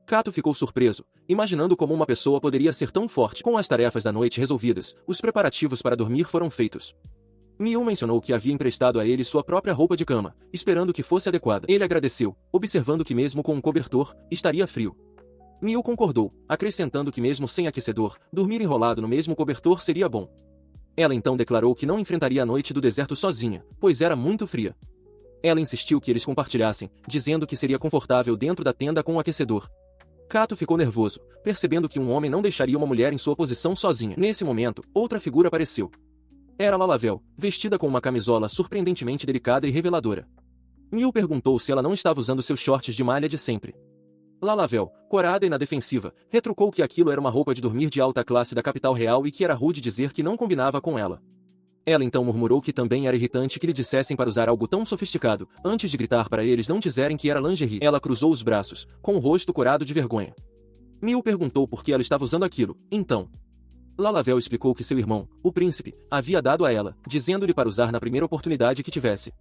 Kato ficou surpreso, imaginando como uma pessoa poderia ser tão forte. Com as tarefas da noite resolvidas, os preparativos para dormir foram feitos. Miu mencionou que havia emprestado a ele sua própria roupa de cama, esperando que fosse adequada. Ele agradeceu, observando que mesmo com um cobertor, estaria frio. Miu concordou, acrescentando que mesmo sem aquecedor, dormir enrolado no mesmo cobertor seria bom. Ela então declarou que não enfrentaria a noite do deserto sozinha, pois era muito fria. Ela insistiu que eles compartilhassem, dizendo que seria confortável dentro da tenda com o aquecedor. Kato ficou nervoso, percebendo que um homem não deixaria uma mulher em sua posição sozinha. Nesse momento, outra figura apareceu. Era Lalavel, vestida com uma camisola surpreendentemente delicada e reveladora. Miu perguntou se ela não estava usando seus shorts de malha de sempre. Lalavel, corada e na defensiva, retrucou que aquilo era uma roupa de dormir de alta classe da capital real e que era rude dizer que não combinava com ela. Ela então murmurou que também era irritante que lhe dissessem para usar algo tão sofisticado, antes de gritar para eles não dizerem que era lingerie. Ela cruzou os braços, com o rosto corado de vergonha. Miu perguntou por que ela estava usando aquilo, então. Lalavel explicou que seu irmão, o príncipe, havia dado a ela, dizendo-lhe para usar na primeira oportunidade que tivesse.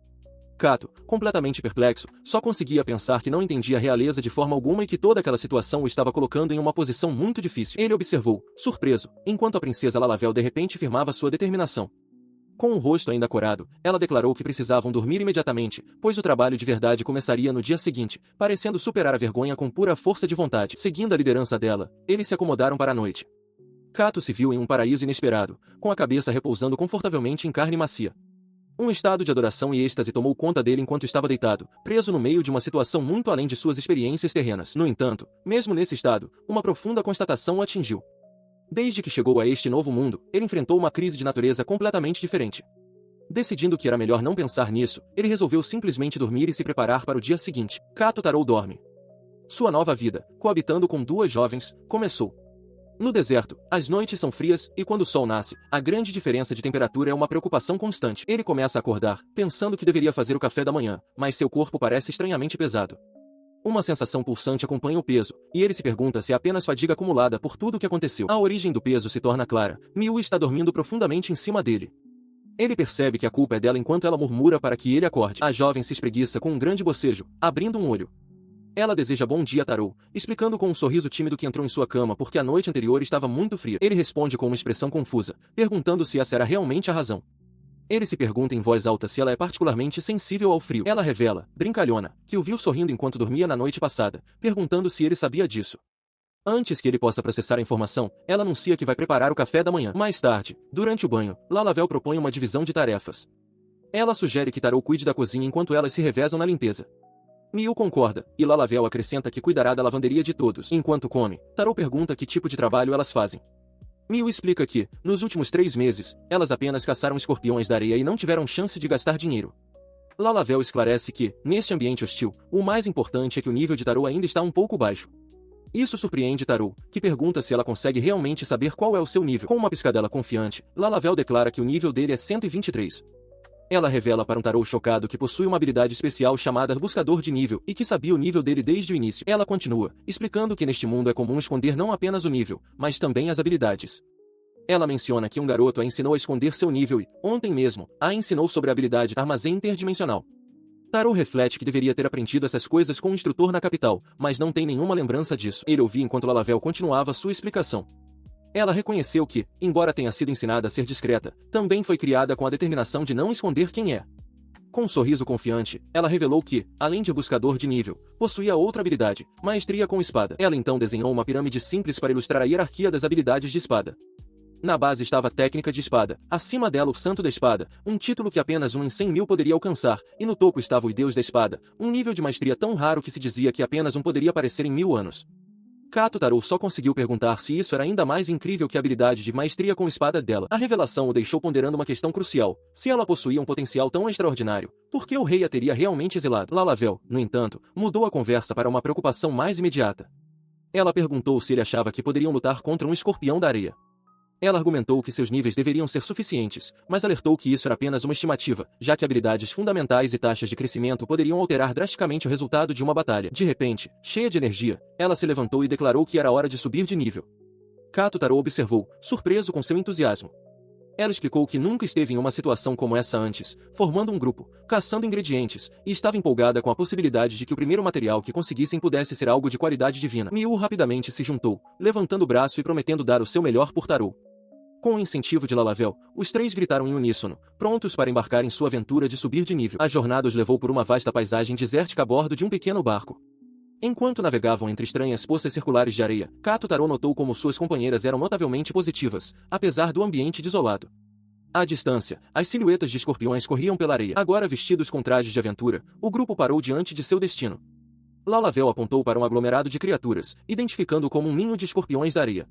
Kato, completamente perplexo, só conseguia pensar que não entendia a realeza de forma alguma e que toda aquela situação o estava colocando em uma posição muito difícil. Ele observou, surpreso, enquanto a princesa Lalavel de repente firmava sua determinação. Com o rosto ainda corado, ela declarou que precisavam dormir imediatamente, pois o trabalho de verdade começaria no dia seguinte, parecendo superar a vergonha com pura força de vontade. Seguindo a liderança dela, eles se acomodaram para a noite. Kato se viu em um paraíso inesperado, com a cabeça repousando confortavelmente em carne macia. Um estado de adoração e êxtase tomou conta dele enquanto estava deitado, preso no meio de uma situação muito além de suas experiências terrenas. No entanto, mesmo nesse estado, uma profunda constatação o atingiu. Desde que chegou a este novo mundo, ele enfrentou uma crise de natureza completamente diferente. Decidindo que era melhor não pensar nisso, ele resolveu simplesmente dormir e se preparar para o dia seguinte. Kato Tarou dorme. Sua nova vida, coabitando com duas jovens, começou. No deserto, as noites são frias e quando o sol nasce, a grande diferença de temperatura é uma preocupação constante. Ele começa a acordar, pensando que deveria fazer o café da manhã, mas seu corpo parece estranhamente pesado. Uma sensação pulsante acompanha o peso, e ele se pergunta se é apenas fadiga acumulada por tudo o que aconteceu. A origem do peso se torna clara. Miu está dormindo profundamente em cima dele. Ele percebe que a culpa é dela enquanto ela murmura para que ele acorde. A jovem se espreguiça com um grande bocejo, abrindo um olho. Ela deseja bom dia a Tarou, explicando com um sorriso tímido que entrou em sua cama porque a noite anterior estava muito fria. Ele responde com uma expressão confusa, perguntando se essa era realmente a razão. Ele se pergunta em voz alta se ela é particularmente sensível ao frio. Ela revela, brincalhona, que o viu sorrindo enquanto dormia na noite passada, perguntando se ele sabia disso. Antes que ele possa processar a informação, ela anuncia que vai preparar o café da manhã. Mais tarde, durante o banho, Lalavel propõe uma divisão de tarefas. Ela sugere que Tarou cuide da cozinha enquanto elas se revezam na limpeza. Miu concorda, e Lalavel acrescenta que cuidará da lavanderia de todos. Enquanto come, Tarou pergunta que tipo de trabalho elas fazem. Miu explica que, nos últimos 3 meses, elas apenas caçaram escorpiões da areia e não tiveram chance de gastar dinheiro. Lalavel esclarece que, neste ambiente hostil, o mais importante é que o nível de Tarou ainda está um pouco baixo. Isso surpreende Tarou, que pergunta se ela consegue realmente saber qual é o seu nível. Com uma piscadela confiante, Lalavel declara que o nível dele é 123. Ela revela para um Tarou chocado que possui uma habilidade especial chamada Buscador de Nível e que sabia o nível dele desde o início. Ela continua, explicando que neste mundo é comum esconder não apenas o nível, mas também as habilidades. Ela menciona que um garoto a ensinou a esconder seu nível e, ontem mesmo, a ensinou sobre a habilidade Armazém Interdimensional. Tarou reflete que deveria ter aprendido essas coisas com um instrutor na capital, mas não tem nenhuma lembrança disso. Ele ouvia enquanto Lalavel continuava sua explicação. Ela reconheceu que, embora tenha sido ensinada a ser discreta, também foi criada com a determinação de não esconder quem é. Com um sorriso confiante, ela revelou que, além de buscador de nível, possuía outra habilidade, maestria com espada. Ela então desenhou uma pirâmide simples para ilustrar a hierarquia das habilidades de espada. Na base estava a técnica de espada, acima dela o santo da espada, um título que apenas um em 100 mil poderia alcançar, e no topo estava o deus da espada, um nível de maestria tão raro que se dizia que apenas um poderia aparecer em 1000 anos. Kato Tarou só conseguiu perguntar se isso era ainda mais incrível que a habilidade de maestria com espada dela. A revelação o deixou ponderando uma questão crucial. Se ela possuía um potencial tão extraordinário, por que o rei a teria realmente exilado? Lalavel, no entanto, mudou a conversa para uma preocupação mais imediata. Ela perguntou se ele achava que poderiam lutar contra um escorpião da areia. Ela argumentou que seus níveis deveriam ser suficientes, mas alertou que isso era apenas uma estimativa, já que habilidades fundamentais e taxas de crescimento poderiam alterar drasticamente o resultado de uma batalha. De repente, cheia de energia, ela se levantou e declarou que era hora de subir de nível. Kato Tarou observou, surpreso com seu entusiasmo. Ela explicou que nunca esteve em uma situação como essa antes, formando um grupo, caçando ingredientes, e estava empolgada com a possibilidade de que o primeiro material que conseguissem pudesse ser algo de qualidade divina. Miu rapidamente se juntou, levantando o braço e prometendo dar o seu melhor por Tarou. Com o incentivo de Lalavel, os 3 gritaram em uníssono, prontos para embarcar em sua aventura de subir de nível. A jornada os levou por uma vasta paisagem desértica a bordo de um pequeno barco. Enquanto navegavam entre estranhas poças circulares de areia, Kato Tarou notou como suas companheiras eram notavelmente positivas, apesar do ambiente desolado. À distância, as silhuetas de escorpiões corriam pela areia. Agora vestidos com trajes de aventura, o grupo parou diante de seu destino. Lalavel apontou para um aglomerado de criaturas, identificando como um ninho de escorpiões da areia.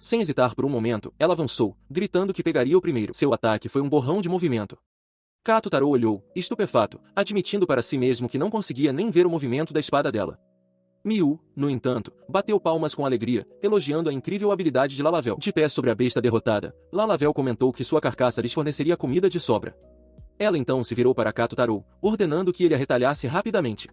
Sem hesitar por um momento, ela avançou, gritando que pegaria o primeiro. Seu ataque foi um borrão de movimento. Kato Tarou olhou, estupefato, admitindo para si mesmo que não conseguia nem ver o movimento da espada dela. Miu, no entanto, bateu palmas com alegria, elogiando a incrível habilidade de Lalavel. De pé sobre a besta derrotada, Lalavel comentou que sua carcaça lhes forneceria comida de sobra. Ela então se virou para Kato Tarou, ordenando que ele a retalhasse rapidamente.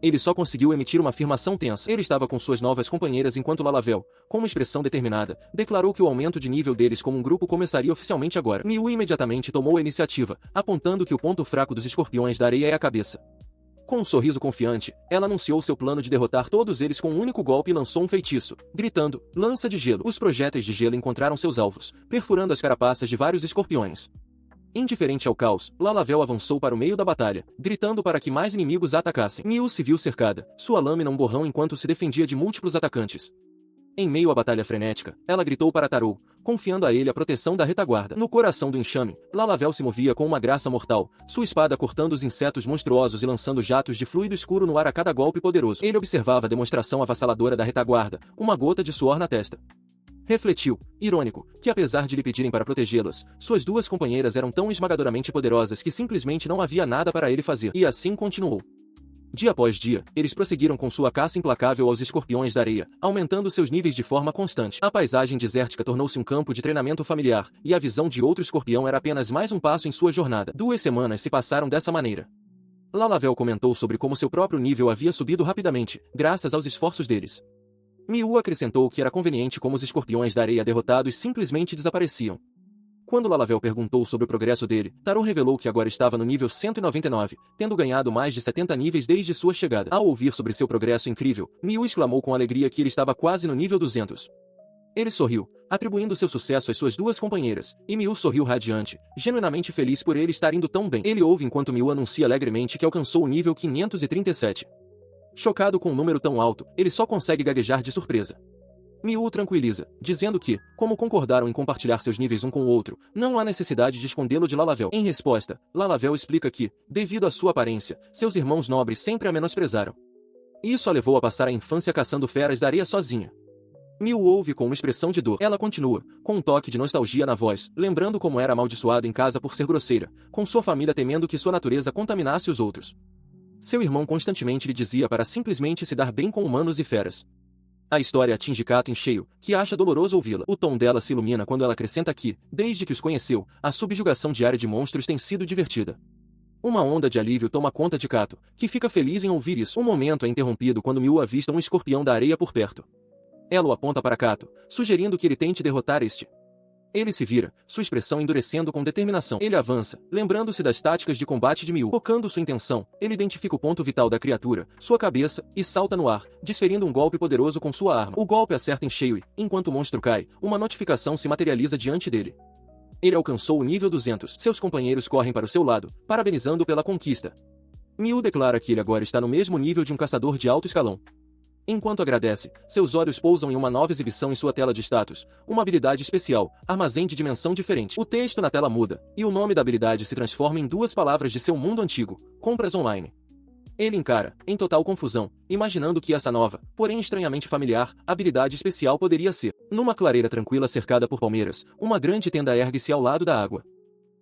Ele só conseguiu emitir uma afirmação tensa. Ele estava com suas novas companheiras enquanto Lalavel, com uma expressão determinada, declarou que o aumento de nível deles como um grupo começaria oficialmente agora. Miu imediatamente tomou a iniciativa, apontando que o ponto fraco dos escorpiões da areia é a cabeça. Com um sorriso confiante, ela anunciou seu plano de derrotar todos eles com um único golpe e lançou um feitiço, gritando, lança de gelo. Os projéteis de gelo encontraram seus alvos, perfurando as carapaças de vários escorpiões. Indiferente ao caos, Lalavel avançou para o meio da batalha, gritando para que mais inimigos a atacassem. Miu se viu cercada, sua lâmina um borrão enquanto se defendia de múltiplos atacantes. Em meio à batalha frenética, ela gritou para Tarou, confiando a ele a proteção da retaguarda. No coração do enxame, Lalavel se movia com uma graça mortal, sua espada cortando os insetos monstruosos e lançando jatos de fluido escuro no ar a cada golpe poderoso. Ele observava a demonstração avassaladora da retaguarda, uma gota de suor na testa. Refletiu, irônico, que apesar de lhe pedirem para protegê-las, suas 2 companheiras eram tão esmagadoramente poderosas que simplesmente não havia nada para ele fazer. E assim continuou. Dia após dia, eles prosseguiram com sua caça implacável aos escorpiões da areia, aumentando seus níveis de forma constante. A paisagem desértica tornou-se um campo de treinamento familiar, e a visão de outro escorpião era apenas mais um passo em sua jornada. 2 semanas se passaram dessa maneira. Lalavel comentou sobre como seu próprio nível havia subido rapidamente, graças aos esforços deles. Miu acrescentou que era conveniente como os escorpiões da areia derrotados simplesmente desapareciam. Quando Lalavel perguntou sobre o progresso dele, Taro revelou que agora estava no nível 199, tendo ganhado mais de 70 níveis desde sua chegada. Ao ouvir sobre seu progresso incrível, Miu exclamou com alegria que ele estava quase no nível 200. Ele sorriu, atribuindo seu sucesso às suas 2 companheiras, e Miu sorriu radiante, genuinamente feliz por ele estar indo tão bem. Ele ouve enquanto Miu anuncia alegremente que alcançou o nível 537. Chocado com um número tão alto, ele só consegue gaguejar de surpresa. Miu o tranquiliza, dizendo que, como concordaram em compartilhar seus níveis um com o outro, não há necessidade de escondê-lo de Lalavel. Em resposta, Lalavel explica que, devido à sua aparência, seus irmãos nobres sempre a menosprezaram. Isso a levou a passar a infância caçando feras da areia sozinha. Miu ouve com uma expressão de dor. Ela continua, com um toque de nostalgia na voz, lembrando como era amaldiçoado em casa por ser grosseira, com sua família temendo que sua natureza contaminasse os outros. Seu irmão constantemente lhe dizia para simplesmente se dar bem com humanos e feras. A história atinge Kato em cheio, que acha doloroso ouvi-la. O tom dela se ilumina quando ela acrescenta que, desde que os conheceu, a subjugação diária de monstros tem sido divertida. Uma onda de alívio toma conta de Kato, que fica feliz em ouvir isso. O momento é interrompido quando Miu avista um escorpião da areia por perto. Ela o aponta para Kato, sugerindo que ele tente derrotar este. Ele se vira, sua expressão endurecendo com determinação. Ele avança, lembrando-se das táticas de combate de Miu. Focando sua intenção, ele identifica o ponto vital da criatura, sua cabeça, e salta no ar, desferindo um golpe poderoso com sua arma. O golpe acerta em cheio e, enquanto o monstro cai, uma notificação se materializa diante dele. Ele alcançou o nível 200. Seus companheiros correm para o seu lado, parabenizando pela conquista. Miu declara que ele agora está no mesmo nível de um caçador de alto escalão. Enquanto agradece, seus olhos pousam em uma nova exibição em sua tela de status, uma habilidade especial, armazém de dimensão diferente. O texto na tela muda, e o nome da habilidade se transforma em 2 palavras de seu mundo antigo, compras online. Ele encara, em total confusão, imaginando que essa nova, porém estranhamente familiar, habilidade especial poderia ser. Numa clareira tranquila cercada por palmeiras, uma grande tenda ergue-se ao lado da água.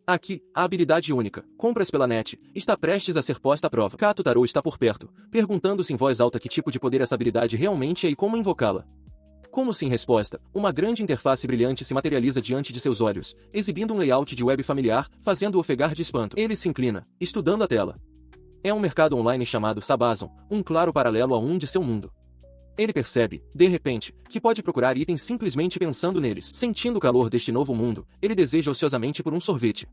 Aqui, a habilidade única, compras pela net, está prestes a ser posta à prova. Kato Taro está por perto, perguntando-se em voz alta que tipo de poder essa habilidade realmente é e como invocá-la. Como se em resposta, uma grande interface brilhante se materializa diante de seus olhos, exibindo um layout de web familiar, fazendo-o ofegar de espanto. Ele se inclina, estudando a tela. É um mercado online chamado Sabazon, um claro paralelo a um de seu mundo. Ele percebe, de repente, que pode procurar itens simplesmente pensando neles. Sentindo o calor deste novo mundo, ele deseja ociosamente por um sorvete.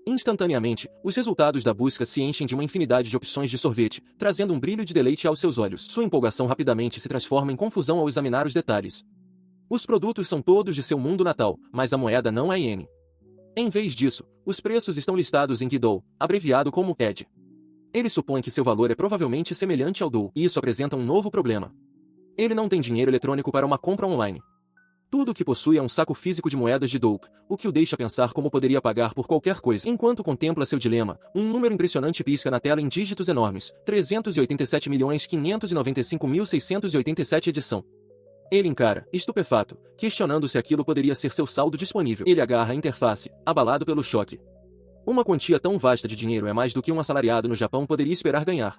Instantaneamente, os resultados da busca se enchem de uma infinidade de opções de sorvete, trazendo um brilho de deleite aos seus olhos. Sua empolgação rapidamente se transforma em confusão ao examinar os detalhes. Os produtos são todos de seu mundo natal, mas a moeda não é iene. Em vez disso, os preços estão listados em Kidou, abreviado como ED. Ele supõe que seu valor é provavelmente semelhante ao Dou, e isso apresenta um novo problema. Ele não tem dinheiro eletrônico para uma compra online. Tudo o que possui é um saco físico de moedas de Douk, o que o deixa pensar como poderia pagar por qualquer coisa. Enquanto contempla seu dilema, um número impressionante pisca na tela em dígitos enormes, 387.595.687 edição. Ele encara, estupefato, questionando se aquilo poderia ser seu saldo disponível. Ele agarra a interface, abalado pelo choque. Uma quantia tão vasta de dinheiro é mais do que um assalariado no Japão poderia esperar ganhar.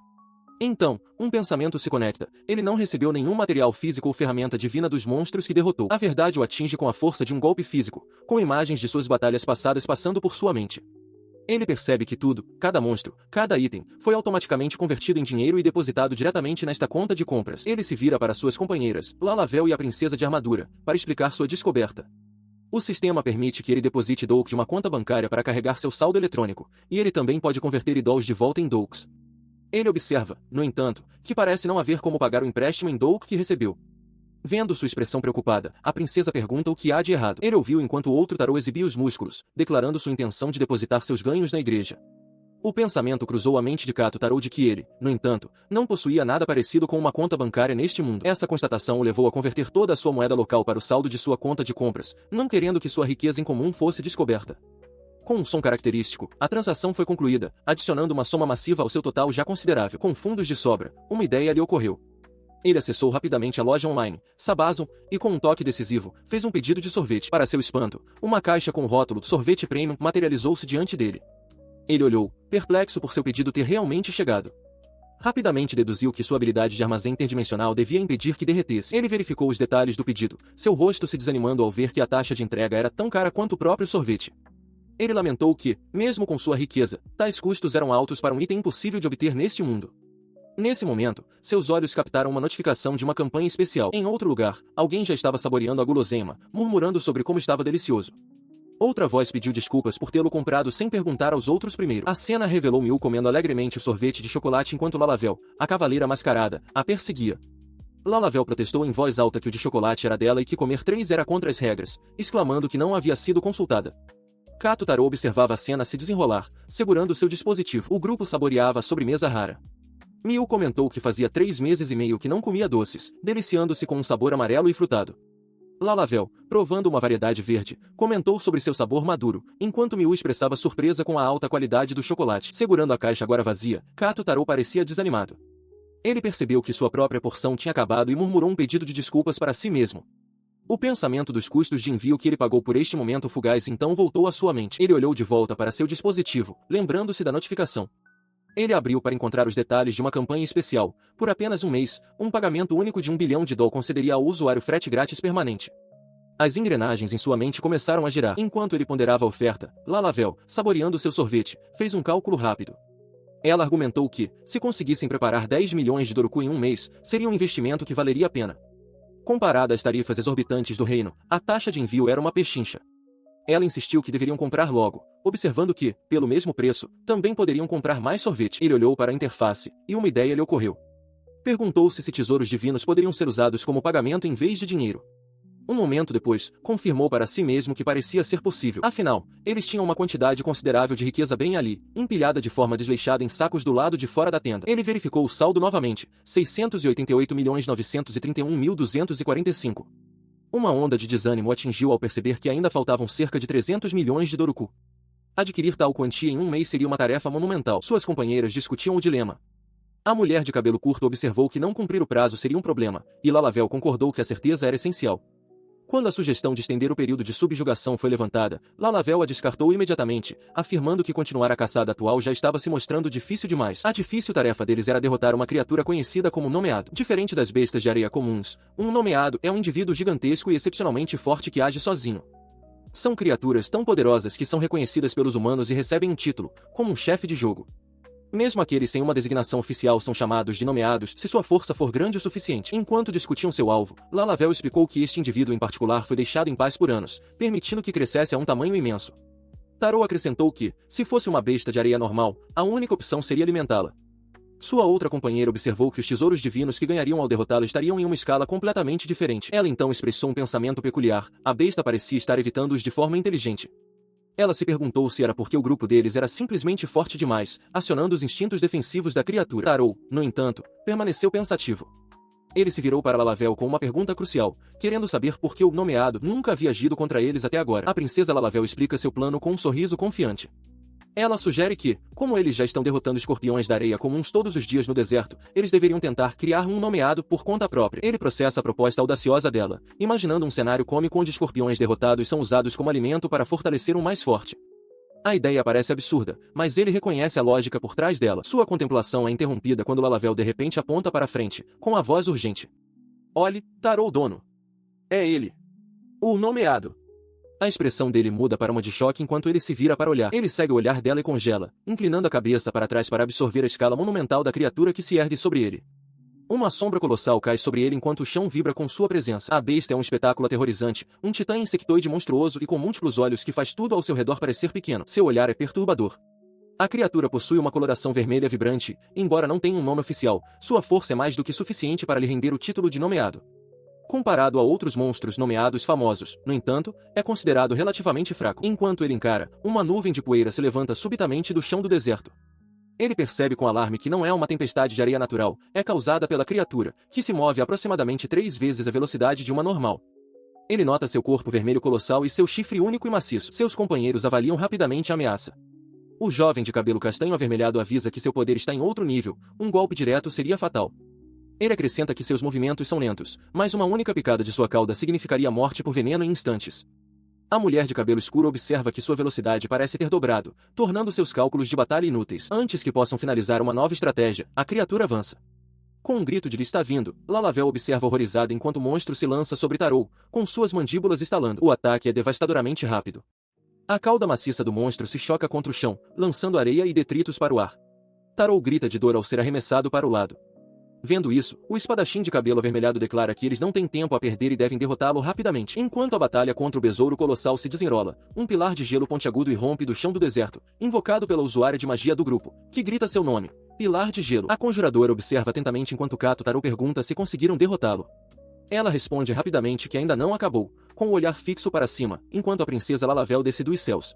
Então, um pensamento se conecta. Ele não recebeu nenhum material físico ou ferramenta divina dos monstros que derrotou. A verdade o atinge com a força de um golpe físico, com imagens de suas batalhas passadas passando por sua mente. Ele percebe que tudo, cada monstro, cada item, foi automaticamente convertido em dinheiro e depositado diretamente nesta conta de compras. Ele se vira para suas companheiras, Lalavel e a princesa de armadura, para explicar sua descoberta. O sistema permite que ele deposite Douk de uma conta bancária para carregar seu saldo eletrônico, e ele também pode converter idols de volta em Douks. Ele observa, no entanto, que parece não haver como pagar o empréstimo em Douk que recebeu. Vendo sua expressão preocupada, a princesa pergunta o que há de errado. Ele ouviu enquanto o outro tarô exibia os músculos, declarando sua intenção de depositar seus ganhos na igreja. O pensamento cruzou a mente de Kato Tarô de que ele, no entanto, não possuía nada parecido com uma conta bancária neste mundo. Essa constatação o levou a converter toda a sua moeda local para o saldo de sua conta de compras, não querendo que sua riqueza em comum fosse descoberta. Com um som característico, a transação foi concluída, adicionando uma soma massiva ao seu total já considerável. Com fundos de sobra, uma ideia lhe ocorreu. Ele acessou rapidamente a loja online, Sabazon, e com um toque decisivo, fez um pedido de sorvete. Para seu espanto, uma caixa com o rótulo Sorvete Premium materializou-se diante dele. Ele olhou, perplexo por seu pedido ter realmente chegado. Rapidamente deduziu que sua habilidade de armazém interdimensional devia impedir que derretesse. Ele verificou os detalhes do pedido, seu rosto se desanimando ao ver que a taxa de entrega era tão cara quanto o próprio sorvete. Ele lamentou que, mesmo com sua riqueza, tais custos eram altos para um item impossível de obter neste mundo. Nesse momento, seus olhos captaram uma notificação de uma campanha especial. Em outro lugar, alguém já estava saboreando a guloseima, murmurando sobre como estava delicioso. Outra voz pediu desculpas por tê-lo comprado sem perguntar aos outros primeiro. A cena revelou Miu comendo alegremente o sorvete de chocolate enquanto Lalavel, a cavaleira mascarada, a perseguia. Lalavel protestou em voz alta que o de chocolate era dela e que comer 3 era contra as regras, exclamando que não havia sido consultada. Kato Taro observava a cena se desenrolar, segurando seu dispositivo. O grupo saboreava a sobremesa rara. Miu comentou que fazia 3 meses e meio que não comia doces, deliciando-se com um sabor amarelo e frutado. Lalavel, provando uma variedade verde, comentou sobre seu sabor maduro, enquanto Miu expressava surpresa com a alta qualidade do chocolate. Segurando a caixa agora vazia, Kato Taro parecia desanimado. Ele percebeu que sua própria porção tinha acabado e murmurou um pedido de desculpas para si mesmo. O pensamento dos custos de envio que ele pagou por este momento fugaz então voltou à sua mente. Ele olhou de volta para seu dispositivo, lembrando-se da notificação. Ele abriu para encontrar os detalhes de uma campanha especial. Por apenas um mês, um pagamento único de $1 bilhão concederia ao usuário frete grátis permanente. As engrenagens em sua mente começaram a girar. Enquanto ele ponderava a oferta, Lalavel, saboreando seu sorvete, fez um cálculo rápido. Ela argumentou que, se conseguissem preparar 10 milhões de Doroku em um mês, seria um investimento que valeria a pena. Comparada às tarifas exorbitantes do reino, a taxa de envio era uma pechincha. Ela insistiu que deveriam comprar logo, observando que, pelo mesmo preço, também poderiam comprar mais sorvete. Ele olhou para a interface, e uma ideia lhe ocorreu. Perguntou-se se tesouros divinos poderiam ser usados como pagamento em vez de dinheiro. Um momento depois, confirmou para si mesmo que parecia ser possível. Afinal, eles tinham uma quantidade considerável de riqueza bem ali, empilhada de forma desleixada em sacos do lado de fora da tenda. Ele verificou o saldo novamente, 688.931.245. Uma onda de desânimo atingiu ao perceber que ainda faltavam cerca de 300 milhões de Doroku. Adquirir tal quantia em um mês seria uma tarefa monumental. Suas companheiras discutiam o dilema. A mulher de cabelo curto observou que não cumprir o prazo seria um problema, e Lalavel concordou que a certeza era essencial. Quando a sugestão de estender o período de subjugação foi levantada, Lalavel a descartou imediatamente, afirmando que continuar a caçada atual já estava se mostrando difícil demais. A difícil tarefa deles era derrotar uma criatura conhecida como nomeado. Diferente das bestas de areia comuns, um nomeado é um indivíduo gigantesco e excepcionalmente forte que age sozinho. São criaturas tão poderosas que são reconhecidas pelos humanos e recebem um título, como um chefe de jogo. Mesmo aqueles sem uma designação oficial são chamados de nomeados se sua força for grande o suficiente. Enquanto discutiam seu alvo, Lalavel explicou que este indivíduo em particular foi deixado em paz por anos, permitindo que crescesse a um tamanho imenso. Taro acrescentou que, se fosse uma besta de areia normal, a única opção seria alimentá-la. Sua outra companheira observou que os tesouros divinos que ganhariam ao derrotá-lo estariam em uma escala completamente diferente. Ela então expressou um pensamento peculiar, a besta parecia estar evitando-os de forma inteligente. Ela se perguntou se era porque o grupo deles era simplesmente forte demais, acionando os instintos defensivos da criatura. Taro, no entanto, permaneceu pensativo. Ele se virou para Lalavel com uma pergunta crucial, querendo saber por que o nomeado nunca havia agido contra eles até agora. A princesa Lalavel explica seu plano com um sorriso confiante. Ela sugere que, como eles já estão derrotando escorpiões da areia comuns todos os dias no deserto, eles deveriam tentar criar um nomeado por conta própria. Ele processa a proposta audaciosa dela, imaginando um cenário cômico onde escorpiões derrotados são usados como alimento para fortalecer um mais forte. A ideia parece absurda, mas ele reconhece a lógica por trás dela. Sua contemplação é interrompida quando Lalavel de repente aponta para frente, com a voz urgente. Olhe, Taro dono. É ele. O nomeado. A expressão dele muda para uma de choque enquanto ele se vira para olhar. Ele segue o olhar dela e congela, inclinando a cabeça para trás para absorver a escala monumental da criatura que se ergue sobre ele. Uma sombra colossal cai sobre ele enquanto o chão vibra com sua presença. A besta é um espetáculo aterrorizante, um titã insectoide monstruoso e com múltiplos olhos que faz tudo ao seu redor parecer pequeno. Seu olhar é perturbador. A criatura possui uma coloração vermelha vibrante, embora não tenha um nome oficial, sua força é mais do que suficiente para lhe render o título de nomeado. Comparado a outros monstros nomeados famosos, no entanto, é considerado relativamente fraco. Enquanto ele encara, uma nuvem de poeira se levanta subitamente do chão do deserto. Ele percebe com alarme que não é uma tempestade de areia natural, é causada pela criatura, que se move aproximadamente 3 vezes a velocidade de uma normal. Ele nota seu corpo vermelho colossal e seu chifre único e maciço. Seus companheiros avaliam rapidamente a ameaça. O jovem de cabelo castanho avermelhado avisa que seu poder está em outro nível, um golpe direto seria fatal. Ele acrescenta que seus movimentos são lentos, mas uma única picada de sua cauda significaria morte por veneno em instantes. A mulher de cabelo escuro observa que sua velocidade parece ter dobrado, tornando seus cálculos de batalha inúteis. Antes que possam finalizar uma nova estratégia, a criatura avança. Com um grito de "Ele está vindo", Lalavel observa horrorizada enquanto o monstro se lança sobre Tarou, com suas mandíbulas estalando. O ataque é devastadoramente rápido. A cauda maciça do monstro se choca contra o chão, lançando areia e detritos para o ar. Tarou grita de dor ao ser arremessado para o lado. Vendo isso, o espadachim de cabelo avermelhado declara que eles não têm tempo a perder e devem derrotá-lo rapidamente. Enquanto a batalha contra o besouro colossal se desenrola, um pilar de gelo pontiagudo irrompe do chão do deserto, invocado pela usuária de magia do grupo, que grita seu nome. Pilar de gelo. A conjuradora observa atentamente enquanto Kato Tarou pergunta se conseguiram derrotá-lo. Ela responde rapidamente que ainda não acabou, com o olhar fixo para cima, enquanto a princesa Lalavel desce dos céus.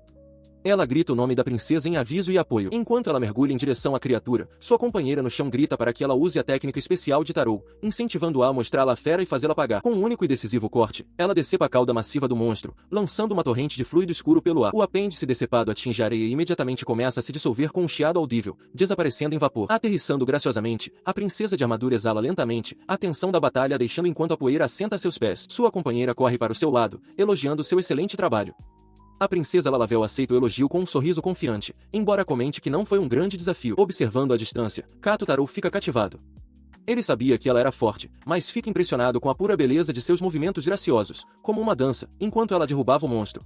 Ela grita o nome da princesa em aviso e apoio. Enquanto ela mergulha em direção à criatura, sua companheira no chão grita para que ela use a técnica especial de Tarou, incentivando-a a mostrá-la a fera e fazê-la pagar. Com um único e decisivo corte, ela decepa a cauda massiva do monstro, lançando uma torrente de fluido escuro pelo ar. O apêndice decepado atinge a areia e imediatamente começa a se dissolver com um chiado audível, desaparecendo em vapor. Aterrissando graciosamente, a princesa de armadura exala lentamente, a tensão da batalha a deixando enquanto a poeira assenta a seus pés. Sua companheira corre para o seu lado, elogiando seu excelente trabalho. A princesa Lalavel aceita o elogio com um sorriso confiante, embora comente que não foi um grande desafio. Observando à distância, Kato Tarou fica cativado. Ele sabia que ela era forte, mas fica impressionado com a pura beleza de seus movimentos graciosos, como uma dança, enquanto ela derrubava o monstro.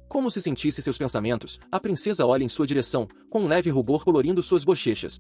Como se sentisse seus pensamentos, a princesa olha em sua direção, com um leve rubor colorindo suas bochechas.